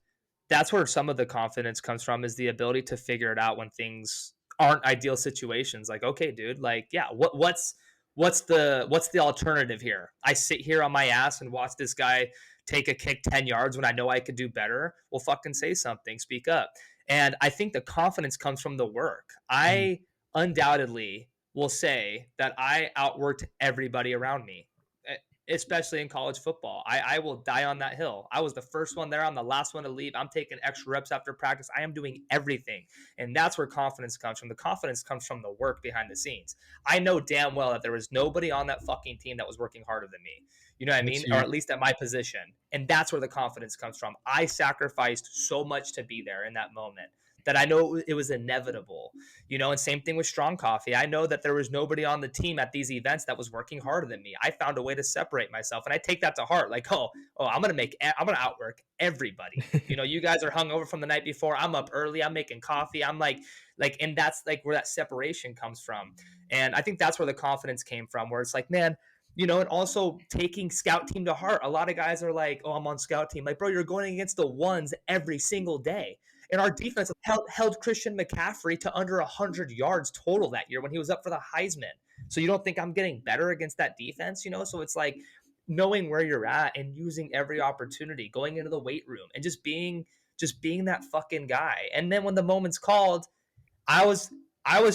that's where some of the confidence comes from, is the ability to figure it out when things aren't ideal situations. Like, okay, dude, like, yeah, what's the alternative here? I sit here on my ass and watch this guy take a kick 10 yards when I know I could do better. Well, fucking say something, speak up. And I think the confidence comes from the work. I undoubtedly will say that I outworked everybody around me, especially in college football. I will die on that hill. I was the first one there. I'm the last one to leave. I'm taking extra reps after practice. I am doing everything. And that's where confidence comes from. The confidence comes from the work behind the scenes. I know damn well that there was nobody on that fucking team that was working harder than me. You know what I mean? Or at least at my position. And that's where the confidence comes from. I sacrificed so much to be there in that moment that I know it was inevitable, and same thing with Strong Coffee. I know that there was nobody on the team at these events that was working harder than me. I found a way to separate myself, and I take that to heart. Like, I'm going to outwork everybody. You guys are hungover from the night before. I'm up early. I'm making coffee. I'm and that's like where that separation comes from. And I think that's where the confidence came from, where it's like, man, and also taking scout team to heart. A lot of guys are like, oh, I'm on scout team. Like, bro, you're going against the ones every single day. And our defense held Christian McCaffrey to under 100 yards total that year when he was up for the Heisman. So you don't think I'm getting better against that defense, So it's like knowing where you're at and using every opportunity, going into the weight room and just being that fucking guy. And then when the moment's called, I was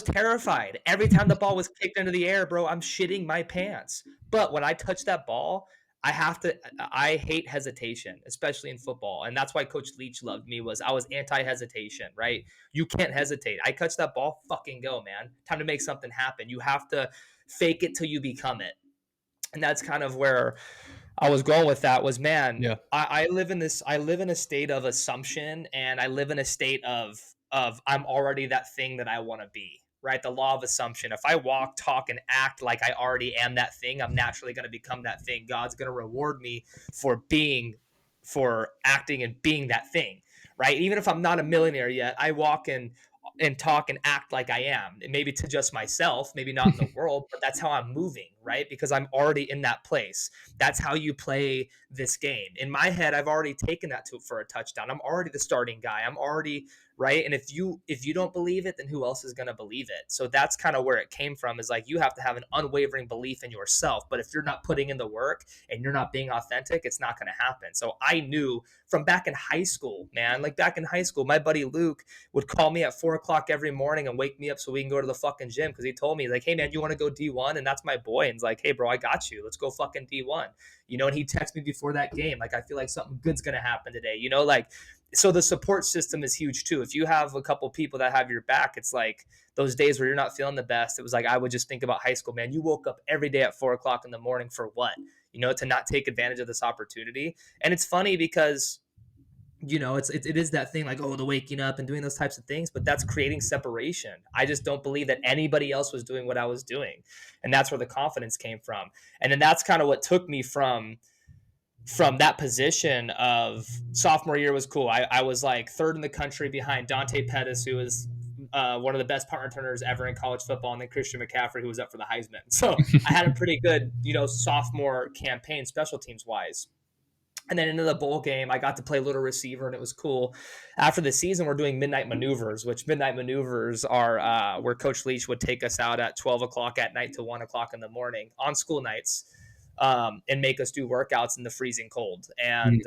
terrified. Every time the ball was kicked into the air, bro, I'm shitting my pants. But when I touch that ball, I hate hesitation, especially in football. And that's why Coach Leach loved me I was anti-hesitation, right? You can't hesitate. I catch that ball, fucking go, man. Time to make something happen. You have to fake it till you become it. And that's kind of where I was going with that was, man, Yeah. I live in a state of assumption, and I live in a state of I'm already that thing that I want to be, right? The law of assumption. If I walk, talk, and act like I already am that thing, I'm naturally going to become that thing. God's going to reward me for acting and being that thing, right? Even if I'm not a millionaire yet, I walk and talk and act like I am. And maybe to just myself, maybe not in the world, but that's how I'm moving, right? Because I'm already in that place. That's how you play this game. In my head, I've already taken that for a touchdown. I'm already the starting guy. I'm already right. And if you don't believe it, then who else is going to believe it? So that's kind of where it came from, is like, you have to have an unwavering belief in yourself. But if you're not putting in the work and you're not being authentic, it's not going to happen. So I knew from back in high school, man, like back in high school, my buddy Luke would call me at 4:00 every morning and wake me up so we can go to the fucking gym. Cause he told me, like, hey man, you want to go D1? And that's my boy. And he's like, hey bro, I got you. Let's go fucking D1. And he texted me before that game. Like, I feel like something good's going to happen today, so the support system is huge too. If you have a couple people that have your back, it's like those days where you're not feeling the best. It was like, I would just think about high school, man. You woke up every day at 4:00 in the morning for what? To not take advantage of this opportunity. And it's funny because it is that thing, like, oh, the waking up and doing those types of things, but that's creating separation. I just don't believe that anybody else was doing what I was doing. And that's where the confidence came from. And then that's kind of what took me from that position of sophomore year was cool. I was like third in the country behind Dante Pettis, who was one of the best punt returners ever in college football, and then Christian McCaffrey, who was up for the Heisman. So I had a pretty good, sophomore campaign special teams wise. And then into the bowl game, I got to play little receiver, and it was cool. After the season, we're doing midnight maneuvers, which midnight maneuvers are where Coach Leach would take us out at 12:00 at night to 1:00 in the morning on school nights, and make us do workouts in the freezing cold. And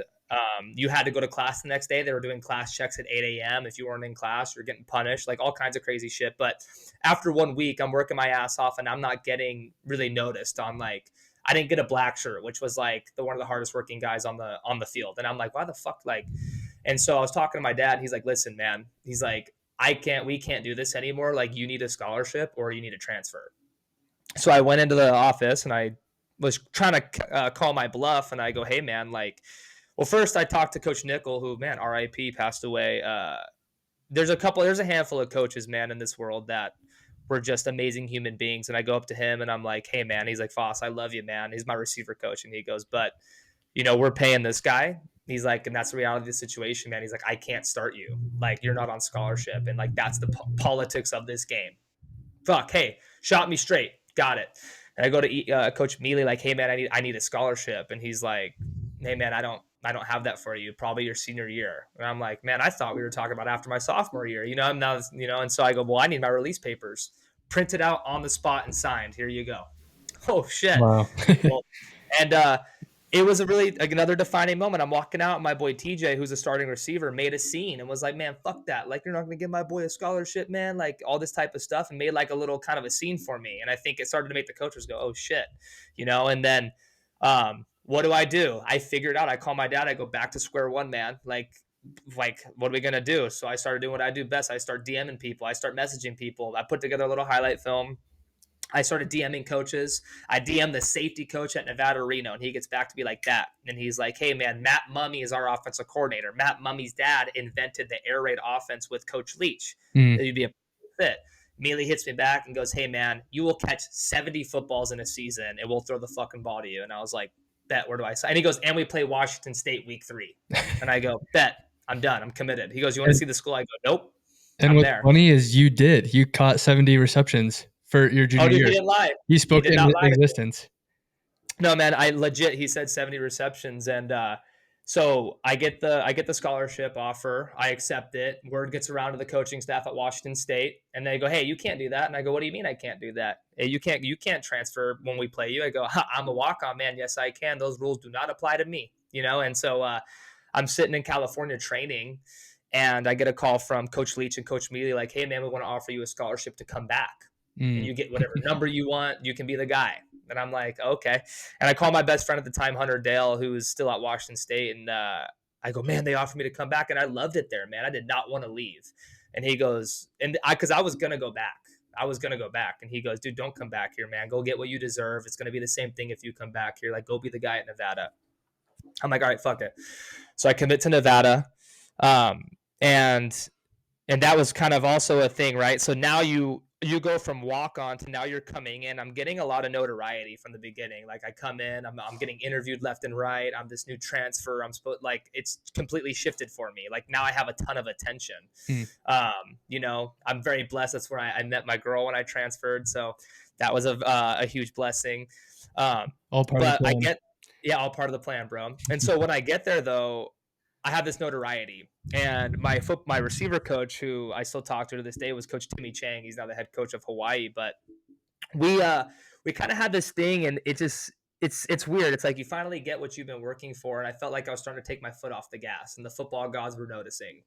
you had to go to class the next day. They were doing class checks at 8 a.m. If you weren't in class, you're getting punished, like all kinds of crazy shit. But after 1 week, I'm working my ass off, and I'm not getting really noticed on, like, I didn't get a black shirt, which was like one of the hardest working guys on the field. And I'm like, why the fuck? Like, and so I was talking to my dad. He's like, listen, man, he's like, we can't do this anymore. Like, you need a scholarship or you need a transfer. So I went into the office and I was trying to call my bluff. And I go, hey man, like, well, first I talked to Coach Nickel, who, man, RIP, passed away. There's a handful of coaches, man, in this world that were just amazing human beings. And I go up to him and I'm like, hey man, he's like, Foss, I love you, man. He's my receiver coach. And he goes, but we're paying this guy. He's like, and that's the reality of the situation, man. He's like, I can't start you. Like, you're not on scholarship. And like, that's the politics of this game. Fuck. Hey, shot me straight. Got it. And I go to Coach Mealy, like, hey man, I need a scholarship. And he's like, hey man, I don't have that for you. Probably your senior year. And I'm like, man, I thought we were talking about after my sophomore year. I'm now, and so I go, well, I need my release papers printed out on the spot and signed. Here you go. Oh shit. Wow. Well, and it was a really like another defining moment. I'm walking out, and my boy TJ, who's a starting receiver, made a scene and was like, "Man, fuck that! Like, you're not gonna give my boy a scholarship, man!" Like all this type of stuff, and made like a little kind of a scene for me. And I think it started to make the coaches go, "Oh shit," you know. And then, what do? I figured out. I call my dad. I go back to square one, man. Like what are we gonna do? So I started doing what I do best. I start DMing people. I start messaging people. I put together a little highlight film. I started DMing coaches. I DM the safety coach at Nevada Reno, and he gets back to me like that. And he's like, "Hey, man, Matt Mummy is our offensive coordinator. Matt Mummy's dad invented the air raid offense with Coach Leach. Mm. It'd be a fit." Immediately hits me back and goes, "Hey, man, you will catch 70 footballs in a season, and we'll throw the fucking ball to you." And I was like, "Bet, where do I sign?" And he goes, "And we play Washington State week 3." And I go, "Bet, I'm done. I'm committed." He goes, "You want to see the school?" I go, "Nope, And I'm what's there." funny is you caught 70 receptions for your Oh, junior dude, year. he didn't lie. He He spoke did in not lie to me. existence. No, man, I legit. He said 70 receptions, and so I get the scholarship offer. I accept it. Word gets around to the coaching staff at Washington State, and they go, "Hey, you can't do that." And I go, "What do you mean I can't do that? Hey, you can't transfer when we play you." I go, "I'm a walk on, man. Yes, I can. Those rules do not apply to me." You know, and so I'm sitting in California training, and I get a call from Coach Leach and Coach Mealy, like, "Hey, man, we want to offer you a scholarship to come back, and Mm. you get whatever number you want. You can be the guy." And I'm like, "Okay." And I call my best friend at the time, Hunter Dale, who is still at Washington State, and I go, "Man, they offered me to come back, and I loved it there, man. I did not want to leave." And he goes, because I was gonna go back. I was gonna go back, and he goes, "Dude, don't come back here, man. Go get what you deserve. It's gonna be the same thing if you come back here. Like, go be the guy at Nevada." I'm like, "All right, fuck it." So I commit to Nevada, um, and that was kind of also a thing, right? So now you go from walk on to now you're coming in. I'm getting a lot of notoriety from the beginning. Like I come in, I'm getting interviewed left and right. I'm this new transfer. I'm supposed like it's completely shifted for me. Like now I have a ton of attention. Mm. You know, I'm very blessed. That's where I met my girl when I transferred. So that was a huge blessing. All part of the But I plan. get, yeah, all part of the plan, bro. And so when I get there though, I have this notoriety, and my receiver coach, who I still talk to this day, was Coach Timmy Chang. He's now the head coach of Hawaii. But we kind of had this thing, and it's weird. It's like you finally get what you've been working for, and I felt like I was starting to take my foot off the gas, and the football gods were noticing,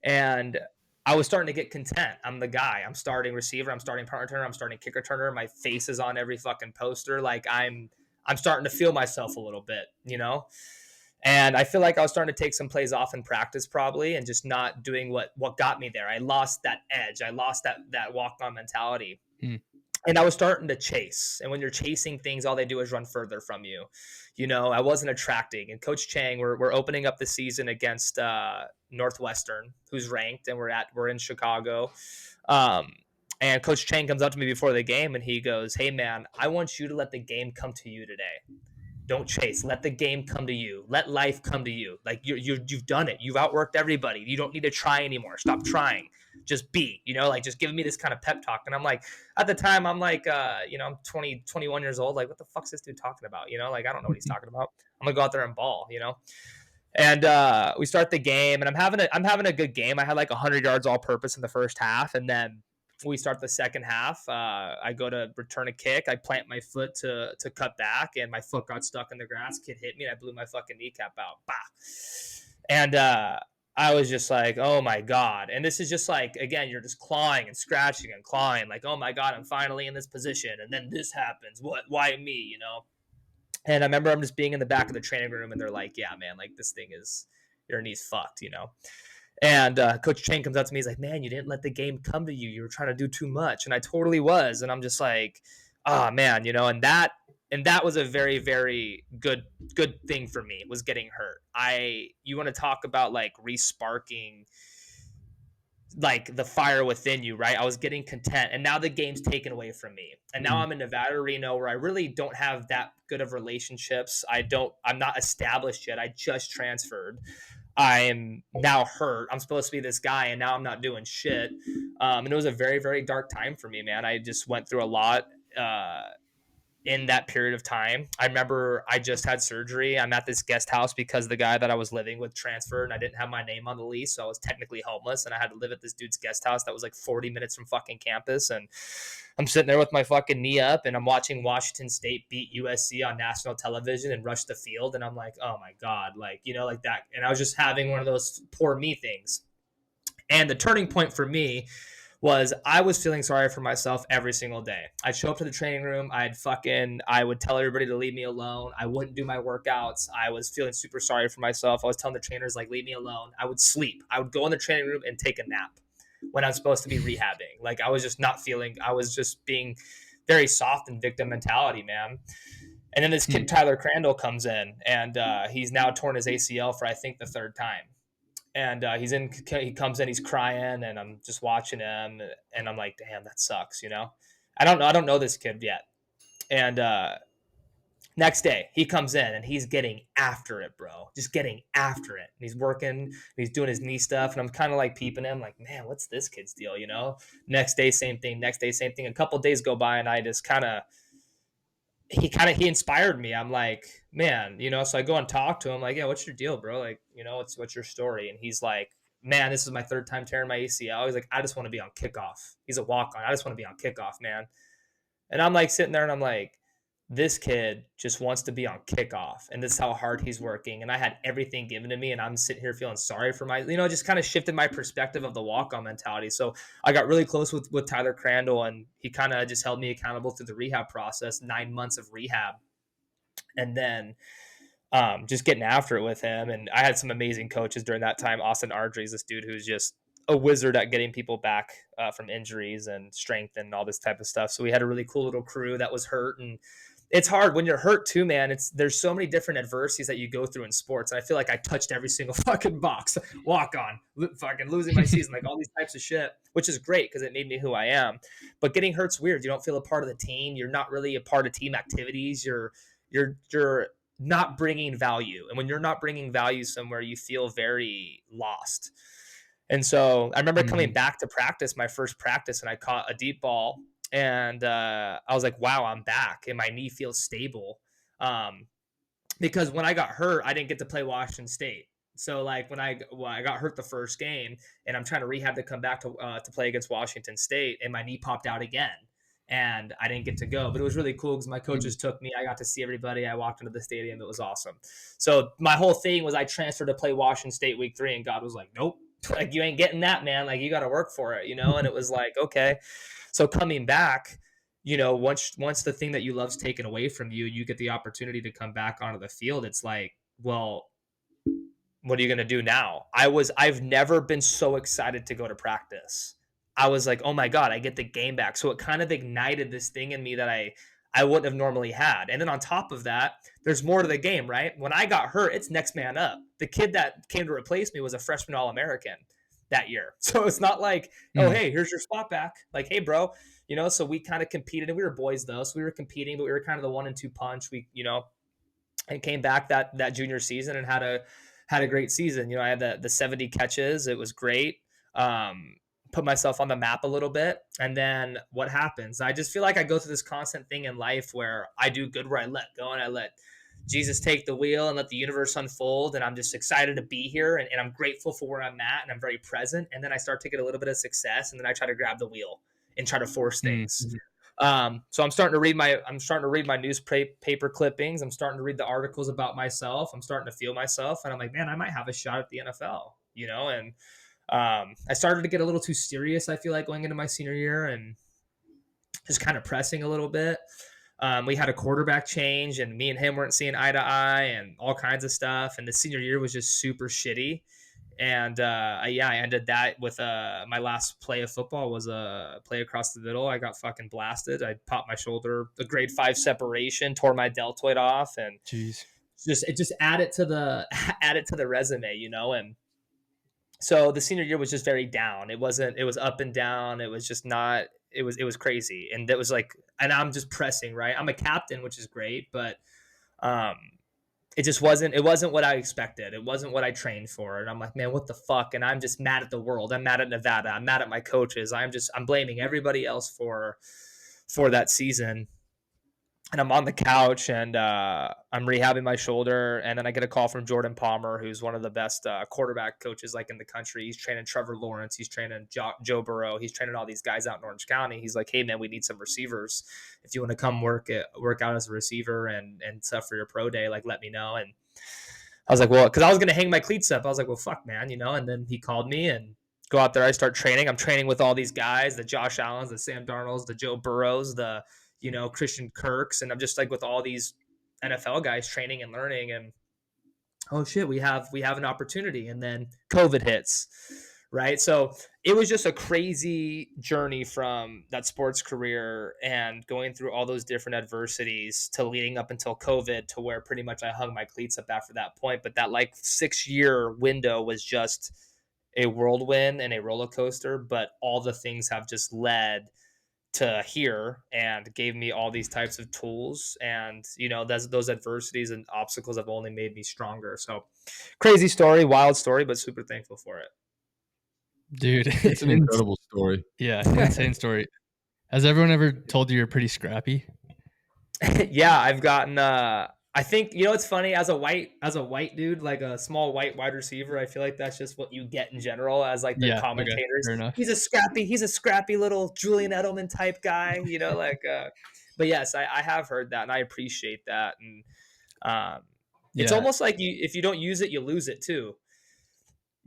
and I was starting to get content. I'm the guy. I'm starting receiver. I'm starting punt returner. I'm starting kick returner. My face is on every fucking poster. Like I'm starting to feel myself a little bit, you know. And I feel like I was starting to take some plays off in practice probably and just not doing what got me there. I lost that edge. I lost that walk on mentality. Mm. And I was starting to chase. And when you're chasing things, all they do is run further from you. You know, I wasn't attracting. And Coach Chang, we're opening up the season against Northwestern, who's ranked, and we're in Chicago. And Coach Chang comes up to me before the game and he goes, "Hey man, I want you to let the game come to you today. Don't chase. Let the game come to you. Let life come to you. Like you've done it. You've outworked everybody. You don't need to try anymore. Stop trying. Just be, you know, like just giving me this kind of pep talk." And I'm like, at the time, I'm like, you know, I'm 20, 21 years old. Like, what the fuck's this dude talking about? You know, like, I don't know what he's talking about. I'm gonna go out there and ball, you know? And we start the game, and I'm having a good game. I had like 100 yards all purpose in the first half, and then we start the second half. I go to return a kick. I plant my foot to cut back, and my foot got stuck in the grass. Kid hit me, and I blew my fucking kneecap out. Bah! And I was just like, "Oh my god!" And this is just like, again, you're just clawing and scratching and clawing, like, "Oh my god, I'm finally in this position," and then this happens. What? Why me? You know? And I remember I'm just being in the back of the training room, and they're like, "Yeah, man, like this thing is your knee's fucked," you know. And Coach Chang comes up to me. He's like, "Man, you didn't let the game come to you. You were trying to do too much." And I totally was. And I'm just like, "Oh man," you know. And that was a very very good thing for me, was getting hurt. You want to talk about like resparking like the fire within you, right? I was getting content, and now the game's taken away from me. And now I'm in Nevada, Reno, where I really don't have that good of relationships. I'm not established yet. I just transferred. I'm now hurt. I'm supposed to be this guy, and now I'm not doing shit. And it was a very, very dark time for me, man. I just went through a lot. in that period of time. I remember I just had surgery. I'm at this guest house because the guy that I was living with transferred and I didn't have my name on the lease. So I was technically homeless and I had to live at this dude's guest house that was like 40 minutes from fucking campus. And I'm sitting there with my fucking knee up and I'm watching Washington State beat USC on national television and rush the field. And I'm like, oh my God, like, you know, like that. And I was just having one of those poor me things. And the turning point for me was I was feeling sorry for myself every single day. I'd show up to the training room. I would tell everybody to leave me alone. I wouldn't do my workouts. I was feeling super sorry for myself. I was telling the trainers, like, leave me alone. I would sleep. I would go in the training room and take a nap when I'm supposed to be rehabbing. Like, I was just not feeling, I was just being very soft and victim mentality, man. And then this kid, Tyler Crandall, comes in and he's now torn his ACL for, I think, the third time. And he comes in, he's crying, and I'm just watching him, and I'm like, damn, that sucks, you know. I don't know this kid yet. And next day he comes in and he's getting after it, bro, just getting after it. And he's working, and he's doing his knee stuff, and I'm kind of like peeping him, like, man, what's this kid's deal, you know? Next day, same thing. Next day, same thing. A couple days go by, and I just he inspired me. I'm like, man, you know, so I go and talk to him like, yeah, what's your deal, bro? Like, you know, what's your story? And he's like, man, this is my third time tearing my ACL. He's like, I just want to be on kickoff. He's a walk on. I just want to be on kickoff, man. And I'm like sitting there and I'm like, this kid just wants to be on kickoff. And this is how hard he's working. And I had everything given to me. And I'm sitting here feeling sorry for just kind of shifted my perspective of the walk on mentality. So I got really close with Tyler Crandall, and he kind of just held me accountable through the rehab process, 9 months of rehab. And then just getting after it with him. And I had some amazing coaches during that time. Austin Ardrey is this dude who's just a wizard at getting people back from injuries and strength and all this type of stuff. So we had a really cool little crew that was hurt. And it's hard when you're hurt too, man. There's so many different adversities that you go through in sports. And I feel like I touched every single fucking box. Walk on, fucking losing my season, like all these types of shit, which is great because it made me who I am. But getting hurt's weird. You don't feel a part of the team. You're not really a part of team activities. You're not bringing value. And when you're not bringing value somewhere, you feel very lost. And so I remember coming back to practice, my first practice, and I caught a deep ball. And I was like, wow, I'm back. And my knee feels stable. Because when I got hurt, I didn't get to play Washington State. So like when I got hurt the first game, and I'm trying to rehab to come back to play against Washington State, and my knee popped out again. And I didn't get to go, but it was really cool because my coaches took me. I got to see everybody. I walked into the stadium. It was awesome. So my whole thing was I transferred to play Washington State week 3, and God was like, nope, like you ain't getting that, man. Like you got to work for it, you know? And it was like, okay. So coming back, you know, once the thing that you love's taken away from you, you get the opportunity to come back onto the field. It's like, well, what are you going to do now? I've never been so excited to go to practice. I was like, oh my God, I get the game back. So it kind of ignited this thing in me that I wouldn't have normally had. And then on top of that, there's more to the game, right? When I got hurt, it's next man up. The kid that came to replace me was a freshman All-American that year. So it's not like, oh, hey, here's your spot back. Like, hey, bro, you know, so we kind of competed, and we were boys though. So we were competing, but we were kind of the 1-2 punch. We, you know, and came back that junior season and had a great season. You know, I had the 70 catches. It was great. Put myself on the map a little bit. And then what happens? I just feel like I go through this constant thing in life where I do good, where I let go and I let Jesus take the wheel and let the universe unfold. And I'm just excited to be here. And I'm grateful for where I'm at. And I'm very present. And then I start to get a little bit of success. And then I try to grab the wheel and try to force things. So I'm starting to read my newspaper clippings. I'm starting to read the articles about myself. I'm starting to feel myself, and I'm like, man, I might have a shot at the NFL, you know? And I started to get a little too serious, I feel like, going into my senior year and just kind of pressing a little bit. We had a quarterback change, and me and him weren't seeing eye to eye and all kinds of stuff. And the senior year was just super shitty. And I ended that with my last play of football was a play across the middle. I got fucking blasted. I popped my shoulder, a grade 5 separation, tore my deltoid off, and Jeez. it just added to the resume, you know. And so the senior year was just very down. It was up and down. It was just not. It was crazy, and that was like, and I'm just pressing, right. I'm a captain, which is great, but it wasn't what I expected. It wasn't what I trained for. And I'm like, man, what the fuck? And I'm just mad at the world. I'm mad at Nevada. I'm mad at my coaches. I'm blaming everybody else for that season. and I'm on the couch and I'm rehabbing my shoulder. And then I get a call from Jordan Palmer, who's one of the best quarterback coaches like in the country. He's training Trevor Lawrence. He's training Joe Burrow. He's training all these guys out in Orange County. He's like, hey man, we need some receivers. If you want to come work out as a receiver and stuff for your pro day, like let me know. And I was like, well, because I was gonna hang my cleats up. I was like, well, fuck, man, you know. And then he called me and go out there. I start training. I'm training with all these guys, the Josh Allens, the Sam Darnolds, the Joe Burrows, the Christian Kirks, and I'm just like with all these NFL guys training and learning. And oh shit, we have an opportunity. And then COVID hits, right? So it was just a crazy journey from that sports career and going through all those different adversities to leading up until COVID, to where pretty much I hung my cleats up after that point. But that like 6 year window was just a whirlwind and a roller coaster, but all the things have just led to here and gave me all these types of tools. And those adversities and obstacles have only made me stronger. So crazy story, wild story, but super thankful for it. Dude. It's an incredible story. Yeah, insane story. Has everyone ever told you you're pretty scrappy? Yeah, I've gotten I think it's funny, as a white dude, like a small white wide receiver, I feel like that's just what you get in general as like the Yeah, okay, commentators. fair enough. He's a scrappy little Julian Edelman type guy, like but yes, I have heard that and I appreciate that. And it's Yeah, almost like if you don't use it, you lose it too.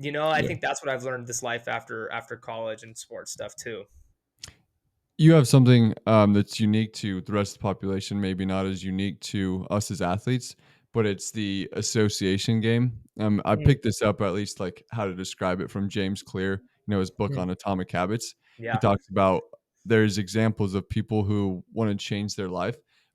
I Yeah. think that's what I've learned this life after college and sports stuff too. You have something that's unique to the rest of the population, maybe not as unique to us as athletes, but it's the association game. I Mm, picked this up, at least like how to describe it, from James Clear, his book mm, on atomic habits. He yeah. talks about there's examples of people who want to change their life,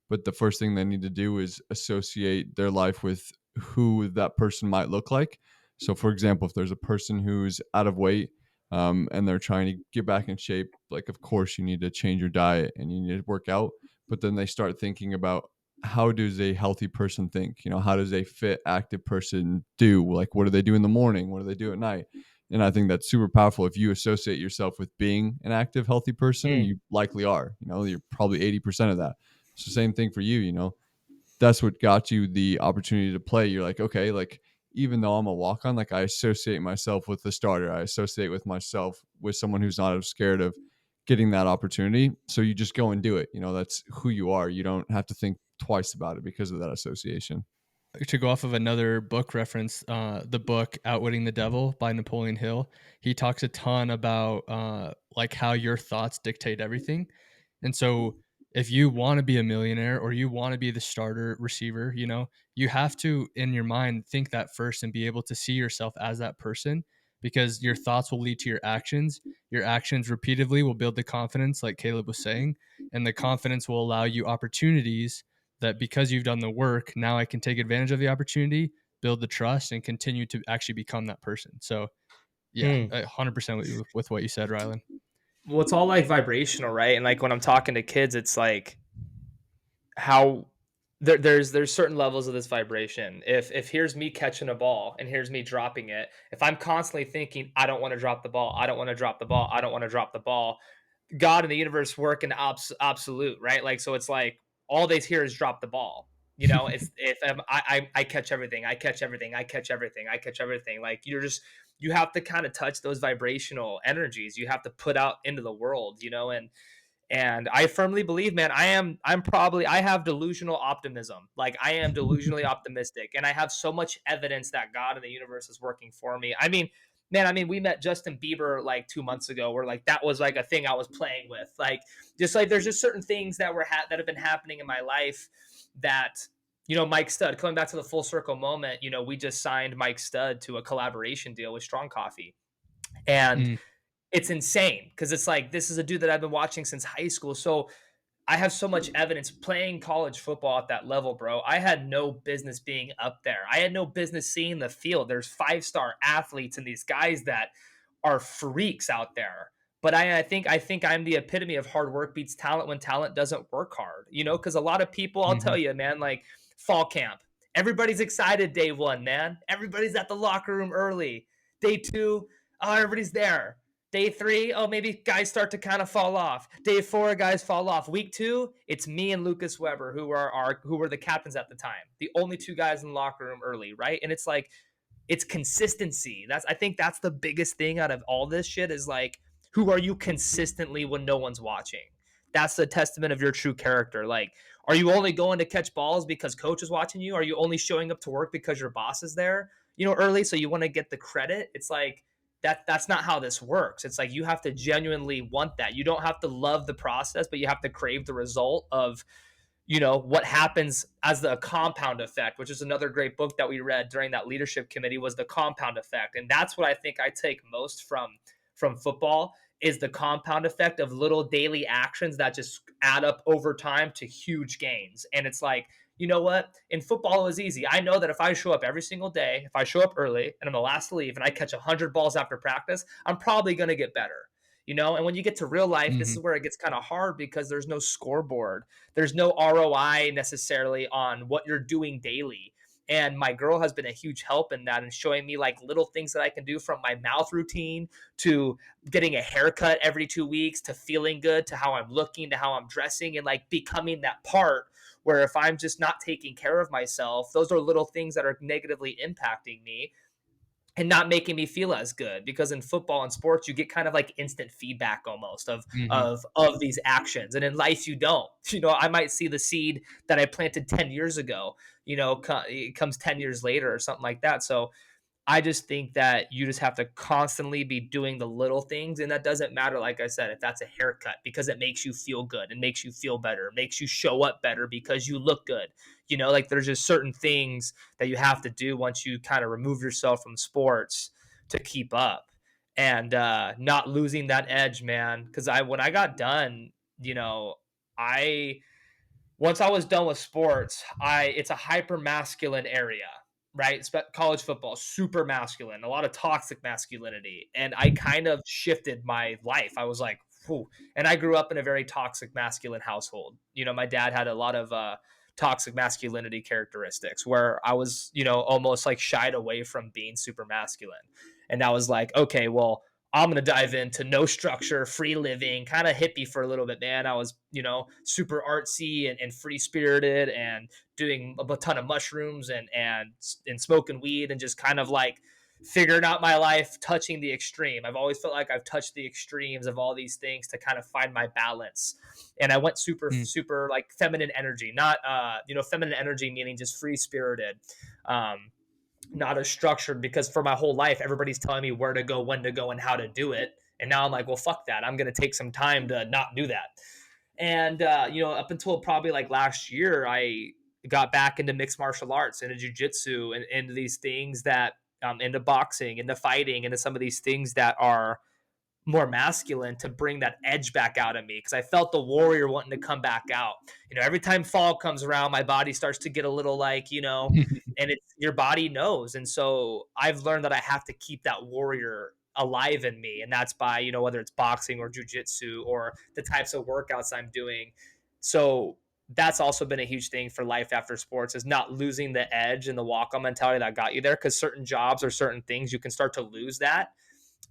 but the first thing they need to do is associate their life with who that person might look like. So, for example, if there's a person who's out of weight, and they're trying to get back in shape, like of course you need to change your diet and you need to work out. But then they start thinking about, how does a healthy person think? How does a fit, active person do? Like, what do they do in the morning? What do they do at night? And I think that's super powerful. If you associate yourself with being an active, healthy person, and Mm, you likely are, you're probably 80% of that. So same thing for you. That's what got you the opportunity to play. You're like, okay, like, even though I'm a walk on, like, I associate myself with the starter. I associate with myself with someone who's not as scared of getting that opportunity. So you just go and do it. That's who you are. You don't have to think twice about it because of that association. to go off of another book reference, the book Outwitting the Devil by Napoleon Hill, he talks a ton about like how your thoughts dictate everything. And so if you want to be a millionaire or you want to be the starter receiver, you have to, in your mind, think that first and be able to see yourself as that person, because your thoughts will lead to your actions. Your actions repeatedly will build the confidence, like Kaleb was saying, and the confidence will allow you opportunities that, because you've done the work, now I can take advantage of the opportunity, build the trust, and continue to actually become that person. So, yeah, mm. 100% with what you said, Rylan. Well, it's all like vibrational, right? And like when I'm talking to kids, it's like how there's certain levels of this vibration. If here's me catching a ball and here's me dropping it, if I'm constantly thinking, I don't want to drop the ball, I don't want to drop the ball, I don't want to drop the ball, God and the universe work in absolute, right? Like, so it's like all they hear is drop the ball. It's if I catch everything, I catch everything, I catch everything, I catch everything. Like you have to kind of touch those vibrational energies. You have to put out into the world, and I firmly believe, man, I have delusional optimism. Like I am delusionally optimistic. And I have so much evidence that God and the universe is working for me. I mean, man, we met Justin Bieber like 2 months ago, where like that was like a thing I was playing with. Like, just like there's just certain things that that have been happening in my life that, Mike Stud, coming back to the full circle moment, we just signed Mike Stud to a collaboration deal with Strong Coffee. And Mm, it's insane because it's like, this is a dude that I've been watching since high school. So I have so much evidence playing college football at that level, bro. I had no business being up there. I had no business seeing the field. There's 5-star athletes and these guys that are freaks out there. But I think I'm the epitome of hard work beats talent when talent doesn't work hard. Because a lot of people, I'll tell mhm. you, man, like fall camp. Everybody's excited day one, man. Everybody's at the locker room early. Day two, oh, everybody's there. Day 3, oh, maybe guys start to kind of fall off. Day 4, guys fall off. Week 2, it's me and Lucas Weber who were the captains at the time. The only two guys in the locker room early, right? And it's like it's consistency. I think that's the biggest thing out of all this shit is like who are you consistently when no one's watching? That's the testament of your true character. Like, are you only going to catch balls because coach is watching you? Are you only showing up to work because your boss is there, early so you want to get the credit? It's like that's not how this works. It's like you have to genuinely want that. You don't have to love the process, but you have to crave the result of what happens as the compound effect, which is another great book that we read during that leadership committee, was the compound effect. And that's what I think I take most from football is the compound effect of little daily actions that just add up over time to huge gains. And it's like, you know what? In football, it was easy. I know that if I show up every single day, if I show up early and I'm the last to leave and I catch 100 balls after practice, I'm probably going to get better. And when you get to real life, this Mm-hmm. is where it gets kind of hard because there's no scoreboard. There's no ROI necessarily on what you're doing daily. And my girl has been a huge help in that and showing me like little things that I can do, from my mouth routine to getting a haircut every 2 weeks to feeling good to how I'm looking to how I'm dressing and like becoming that part where if I'm just not taking care of myself, those are little things that are negatively impacting me and not making me feel as good. Because in football and sports you get kind of like instant feedback almost of Mm-hmm. of these actions, and in life you don't. I might see the seed that I planted 10 years ago, it comes 10 years later or something like that. So I just think that you just have to constantly be doing the little things. And that doesn't matter, like I said, if that's a haircut, because it makes you feel good and makes you feel better, makes you show up better because you look good. Like there's just certain things that you have to do once you kind of remove yourself from sports to keep up and not losing that edge, man. Because when I got done, I once I was done with sports, it's a hyper masculine area, right? College football, super masculine, a lot of toxic masculinity, and I kind of shifted my life. I was like, whew. And I grew up in a very toxic masculine household. My dad had a lot of toxic masculinity characteristics where I was, almost like shied away from being super masculine, and I was like, okay, well, I'm going to dive into no structure, free living, kind of hippie for a little bit, man. I was, super artsy and free spirited and doing a ton of mushrooms and smoking weed and just kind of like figuring out my life, touching the extreme. I've always felt like I've touched the extremes of all these things to kind of find my balance. And I went super, super like feminine energy, not, feminine energy meaning just free spirited. Not as structured, because for my whole life everybody's telling me where to go, when to go, and how to do it, and now I'm like, well, fuck that, I'm going to take some time to not do that. And up until probably like last year, I got back into mixed martial arts, into jiu-jitsu, and into these things that into boxing, into fighting, into some of these things that are more masculine, to bring that edge back out of me, because I felt the warrior wanting to come back out. Every time fall comes around, my body starts to get a little like, and it's your body knows. And so I've learned that I have to keep that warrior alive in me, and that's by, whether it's boxing or jujitsu or the types of workouts I'm doing. So that's also been a huge thing for life after sports, is not losing the edge and the walk on mentality that got you there, because certain jobs or certain things you can start to lose that,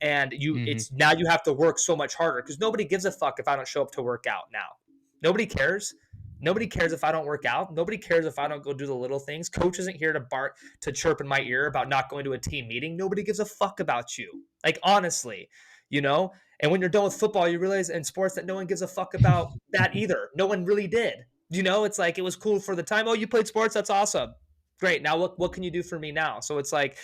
and Mm-hmm. it's now you have to work so much harder, because nobody gives a fuck if I don't show up to work out now. Nobody cares. Nobody cares if I don't work out. Nobody cares if I don't go do the little things. Coach isn't here to to chirp in my ear about not going to a team meeting. Nobody gives a fuck about you. Like, honestly, you know? And when you're done with football, you realize in sports that no one gives a fuck about that either. No one really did. It's like it was cool for the time. Oh, you played sports? That's awesome. Great. Now what can you do for me now? So it's like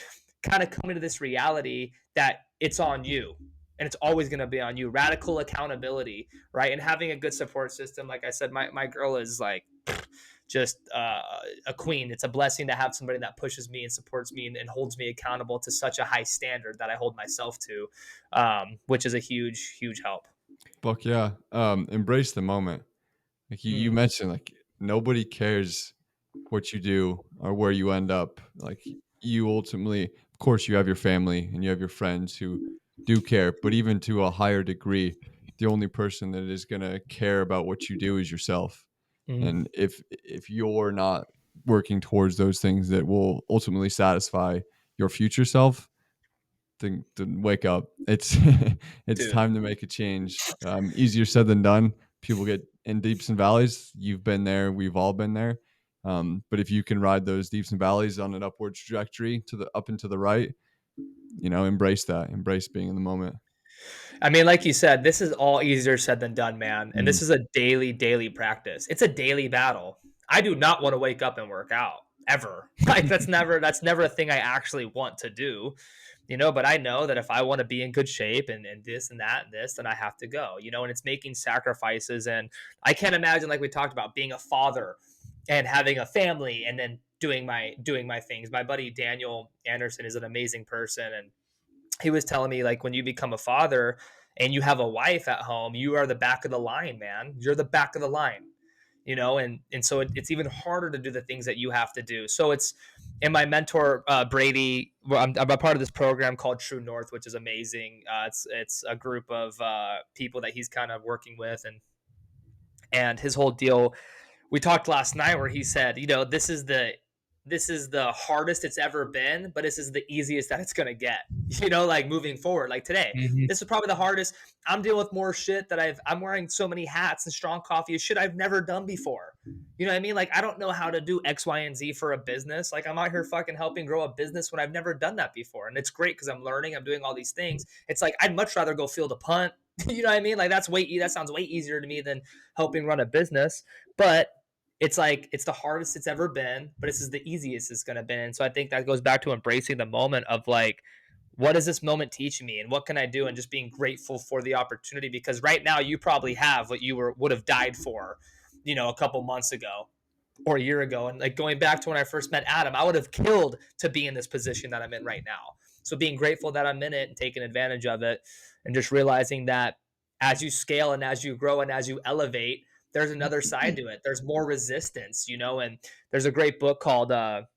kind of coming to this reality that it's on you, and it's always going to be on you. Radical accountability, right? And having a good support system. Like I said, my girl is like just a queen. It's a blessing to have somebody that pushes me and supports me and holds me accountable to such a high standard that I hold myself to, which is a huge, huge help. Fuck yeah. Embrace the moment. Like you Mm, mentioned, like nobody cares what you do or where you end up. Like you ultimately, of course, you have your family and you have your friends who do care, but even to a higher degree, the only person that is going to care about what you do is yourself. mm, And if you're not working towards those things that will ultimately satisfy your future self, to wake up. It's it's Dude. time to make a change. Easier said than done. People get in deeps and valleys. You've been there. We've all been there. But if you can ride those deeps and valleys on an upward trajectory to the up and to the right, embrace that. Embrace being in the moment. I mean, like you said, this is all easier said than done, man. And Mm. this is a daily practice. It's a daily battle. I do not want to wake up and work out ever. Like that's never a thing I actually want to do. But I know that if I want to be in good shape and this and that and this, then I have to go, and it's making sacrifices. And I can't imagine, like we talked about, being a father and having a family and then doing my things. My buddy Daniel Anderson is an amazing person, and he was telling me, like, when you become a father and you have a wife at home, you are the back of the line, man. You're the back of the line, and so it's even harder to do the things that you have to do. So it's, and my mentor Brady, well, I'm a part of this program called True North, which is amazing. It's a group of people that he's kind of working with, and his whole deal, we talked last night where he said, this is the hardest it's ever been, but this is the easiest that it's gonna get. Like moving forward, like today, Mhm. this is probably the hardest. I'm dealing with more shit that I'm wearing so many hats and strong coffee is shit I've never done before. You know what I mean? Like, I don't know how to do X, Y, and Z for a business. Like, I'm out here fucking helping grow a business when I've never done that before. And it's great because I'm learning, I'm doing all these things. It's like I'd much rather go field a punt. You know what I mean? Like, that sounds way easier to me than helping run a business. But it's like it's the hardest it's ever been, but this is the easiest it's going to be. And so I think that goes back to embracing the moment of, like, what is this moment teaching me and what can I do, and just being grateful for the opportunity, because right now you probably have what you would have died for, a couple months ago or a year ago. And like going back to when I first met Adam, I would have killed to be in this position that I'm in right now. So being grateful that I'm in it and taking advantage of it, and just realizing that as you scale and as you grow and as you elevate, there's another side to it. There's more resistance, and there's a great book called the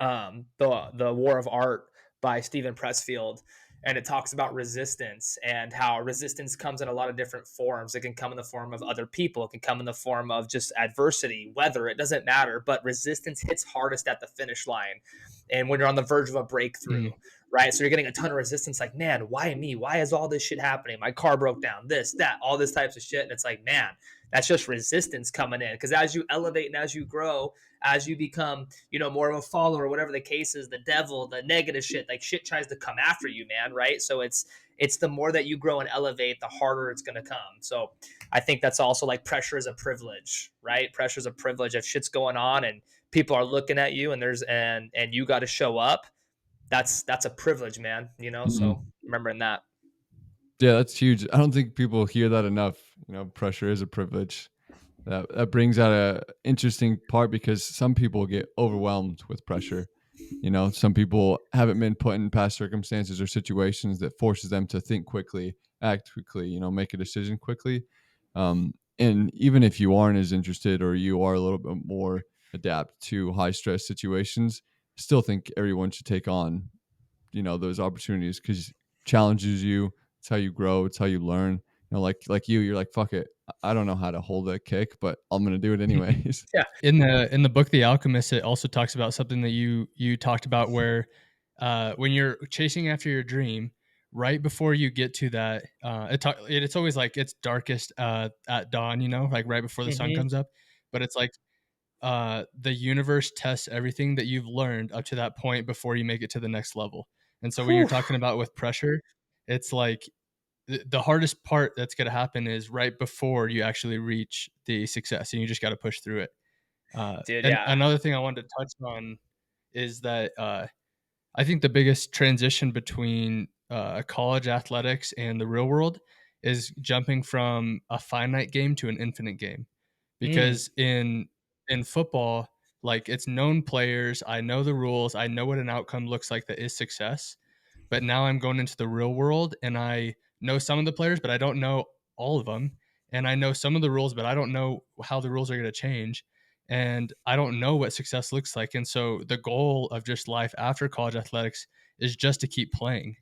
War of Art by Stephen Pressfield, and it talks about resistance and how resistance comes in a lot of different forms. It can come in the form of other people. It can come in the form of just adversity, weather. It doesn't matter, but resistance hits hardest at the finish line, and when you're on the verge of a breakthrough. Mm. Right. So you're getting a ton of resistance, like, man, why me? Why is all this shit happening? My car broke down, this, that, all this types of shit. And it's like, man, that's just resistance coming in. Because as you elevate and as you grow, as you become, more of a follower, whatever the case is, the devil, the negative shit, like, shit tries to come after you, man. Right. So it's the more that you grow and elevate, the harder it's going to come. So I think that's also, like, pressure is a privilege, right? Pressure is a privilege. If shit's going on and people are looking at you and and you got to show up, that's a privilege, man. Mm. So remembering that. Yeah, that's huge. I don't think people hear that enough. Pressure is a privilege. That brings out a interesting part because some people get overwhelmed with pressure. Some people haven't been put in past circumstances or situations that forces them to think quickly, act quickly, make a decision quickly. And even if you aren't as interested or you are a little bit more adapt to high stress situations, still think everyone should take on, those opportunities because challenges you. It's how you grow. It's how you learn. Like you're like, fuck it. I don't know how to hold a kick, but I'm gonna do it anyways. Yeah. In the book The Alchemist, it also talks about something that you talked about, where when you're chasing after your dream, right before you get to that, it's always like it's darkest at dawn, like right before the sun Hmm. comes up. But it's like the universe tests everything that you've learned up to that point before you make it to the next level. And so when you're Whew. talking about with pressure, it's like the hardest part that's going to happen is right before you actually reach the success, and you just got to push through it. Dude, And yeah. another thing I wanted to touch on is that I think the biggest transition between college athletics and the real world is jumping from a finite game to an infinite game. Mm. Because in football, like, it's known players, I know the rules, I know what an outcome looks like that is success. But now I'm going into the real world and I know some of the players, but I don't know all of them. And I know some of the rules, but I don't know how the rules are going to change. And I don't know what success looks like. And so the goal of just life after college athletics is just to keep playing.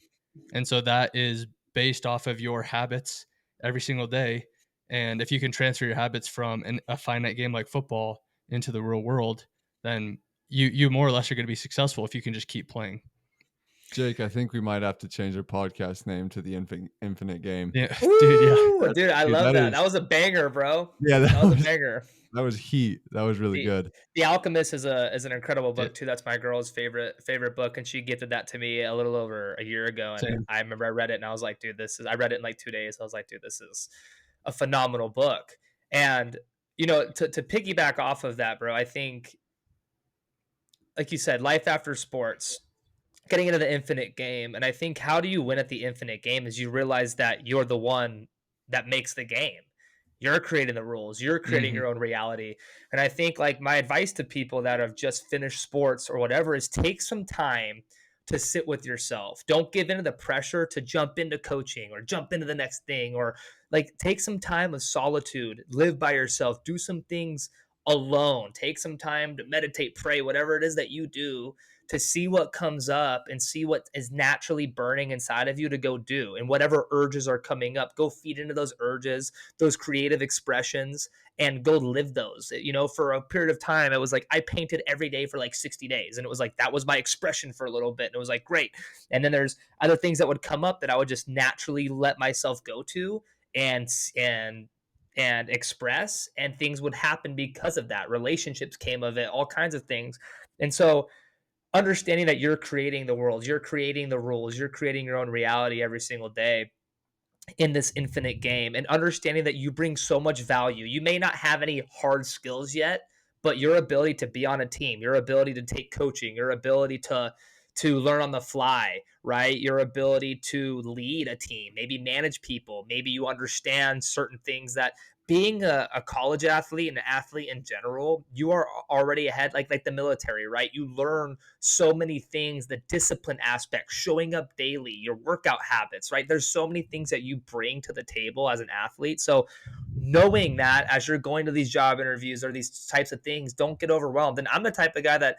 And so that is based off of your habits every single day. And if you can transfer your habits from a finite game like football into the real world, then you more or less are going to be successful if you can just keep playing. Jake, I think we might have to change our podcast name to the Infinite Game. Yeah, dude. Yeah, Woo, That, dude, I dude, love that that. That is, was a banger, bro. yeah, That was a banger. that was heat. That was really The good. The Alchemist is an incredible Yeah, book too. That's my girl's favorite book, and she gifted that to me a little over a year ago. And same. I remember I read it, and I was like, dude, I read it in like 2 days. I was like, dude, this is a phenomenal book. And to piggyback off of that, bro, I think, like you said, life after sports, getting into the infinite game. And I think how do you win at the infinite game is you realize that you're the one that makes the game. You're creating the rules, you're creating Hmm. your own reality. And I think, like, my advice to people that have just finished sports or whatever is take some time to sit with yourself. Don't give into the pressure to jump into coaching or jump into the next thing, or like take some time of solitude, live by yourself, do some things alone, take some time to meditate, pray, whatever it is that you do, to see what comes up and see what is naturally burning inside of you to go do. And whatever urges are coming up, go feed into those urges, those creative expressions, and go live those. For a period of time, it was like I painted every day for like 60 days. And it was like that was my expression for a little bit. And it was like great. And then there's other things that would come up that I would just naturally let myself go to and and and express, and things would happen because of that. Relationships came of it, all kinds of things. And so understanding that you're creating the world, you're creating the rules, you're creating your own reality every single day in this infinite game, and understanding that you bring so much value. You may not have any hard skills yet, but your ability to be on a team, your ability to take coaching, your ability to learn on the fly, right? Your ability to lead a team, maybe manage people, maybe you understand certain things that being a college athlete and an athlete in general, you are already ahead, like the military, right? You learn so many things, the discipline aspect, showing up daily, your workout habits, right? There's so many things that you bring to the table as an athlete. So knowing that as you're going to these job interviews or these types of things, don't get overwhelmed. And I'm the type of guy that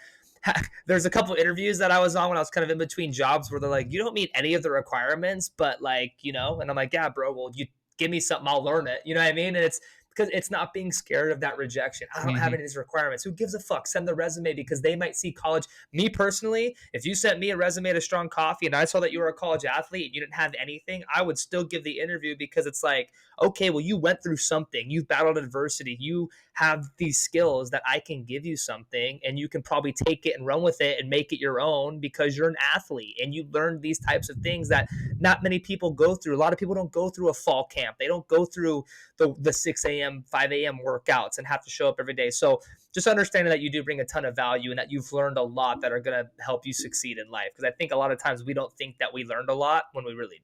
there's a couple interviews that I was on when I was kind of in between jobs where they're like, you don't meet any of the requirements, but like, and I'm like, yeah, bro, well, you give me something, I'll learn it. You know what I mean? And it's because it's not being scared of that rejection. I don't have Hmm. any of these requirements. Who gives a fuck? Send the resume, because they might see college. Me personally, if you sent me a resume to Strong Coffee and I saw that you were a college athlete and you didn't have anything, I would still give the interview, because it's like, okay, well, you went through something. You've battled adversity. You have these skills that I can give you something, and you can probably take it and run with it and make it your own, because you're an athlete and you learned these types of things that not many people go through. A lot of people don't go through a fall camp. They don't go through the 6 a.m., 5 a.m. workouts and have to show up every day. So just understanding that you do bring a ton of value and that you've learned a lot that are going to help you succeed in life. Because I think a lot of times we don't think that we learned a lot when we really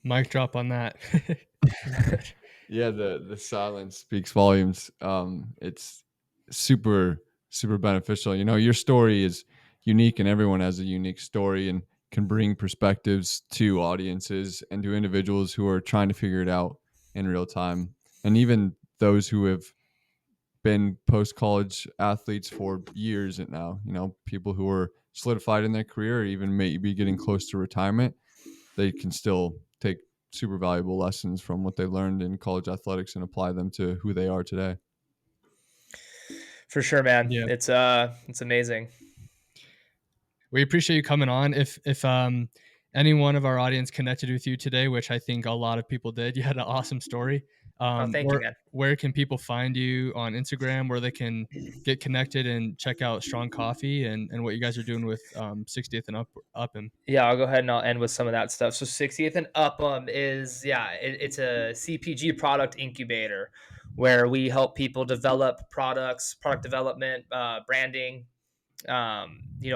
Mic drop on that. did. yeah. The silence speaks volumes. It's super beneficial. Your story is unique, and everyone has a unique story and can bring perspectives to audiences and to individuals who are trying to figure it out in real time, and even those who have been post college athletes for years and now, people who are solidified in their career, or even maybe getting close to retirement, they can still take super valuable lessons from what they learned in college athletics and apply them to who they are today. For sure, man. Yeah, It's amazing. we appreciate you coming on. If any one of our audience connected with you today, which I think a lot of people did, you had an awesome story. Oh, thank you, Where man. where can people find you on Instagram, where they can get connected and check out Strong Coffee and what you guys are doing with 60th and Upham? Yeah, I'll go ahead and I'll end with some of that stuff. So 60th and Upham is, it's a CPG product incubator where we help people develop products, product development, branding,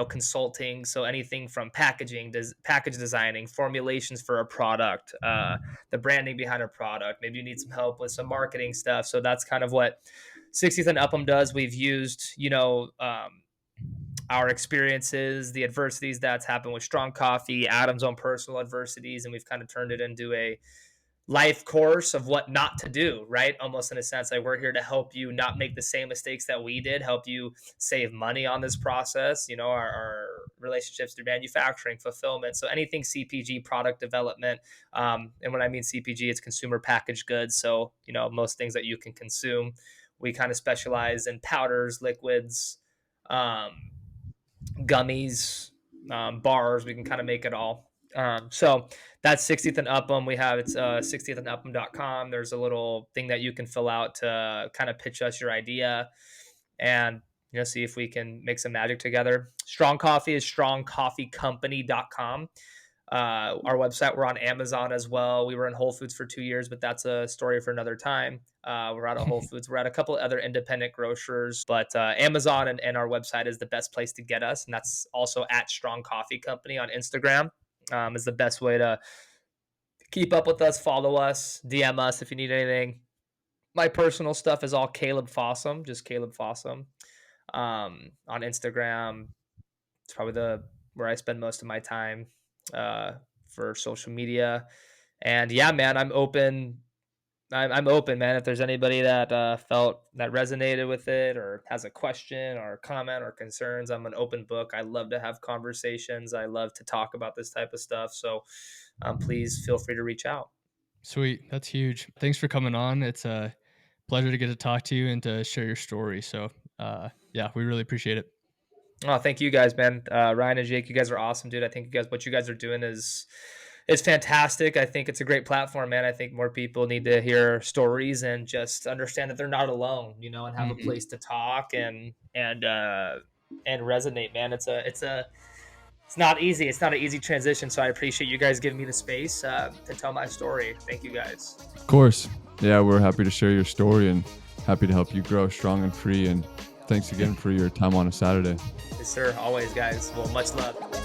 consulting. So anything from packaging, package designing, formulations for a product, the branding behind a product. Maybe you need some help with some marketing stuff. So that's kind of what 60th and Upham does. We've used, our experiences, the adversities that's happened with Strong Coffee, Adam's own personal adversities, and we've kind of turned it into a life course of what not to do, right? Almost in a sense, like we're here to help you not make the same mistakes that we did, help you save money on this process, our relationships through manufacturing, fulfillment. So anything CPG, product development. And when I mean CPG, it's consumer packaged goods. So, most things that you can consume. We kind of specialize in powders, liquids, um, gummies, bars. We can kind of make it all. So that's 60th and Upham. We have it's 60th and Upham.com. There's a little thing that you can fill out to kind of pitch us your idea and see if we can make some magic together. Strong Coffee is strongcoffeecompany.com. Our website, we're on Amazon as well. We were in Whole Foods for 2 years, but that's a story for another time. We're out of Whole Foods. We're at a couple of other independent grocers, but Amazon and our website is the best place to get us. And that's also at Strong Coffee Company on Instagram. Is the best way to keep up with us, follow us, DM us if you need anything. My personal stuff is all Kaleb Fossum, just Kaleb Fossum. On Instagram, it's probably where I spend most of my time for social media. And yeah, man, I'm open. I'm open, man. If there's anybody that felt that resonated with it or has a question or comment or concerns, I'm an open book. I love to have conversations. I love to talk about this type of stuff. So please feel free to reach out. Sweet. That's huge. Thanks for coming on. It's a pleasure to get to talk to you and to share your story. So yeah, we really appreciate it. Oh, thank you guys, man. Ryan and Jake, you guys are awesome, dude. I think what you guys are doing is fantastic. I think it's a great platform, man. I think more people need to hear stories and just understand that they're not alone, and have a place to talk and resonate, man. It's not easy. It's not an easy transition. So I appreciate you guys giving me the space to tell my story. Thank you guys. Of course. Yeah, we're happy to share your story and happy to help you grow strong and free. And thanks again for your time on a Saturday. Yes, sir. Always, guys. Well, much love.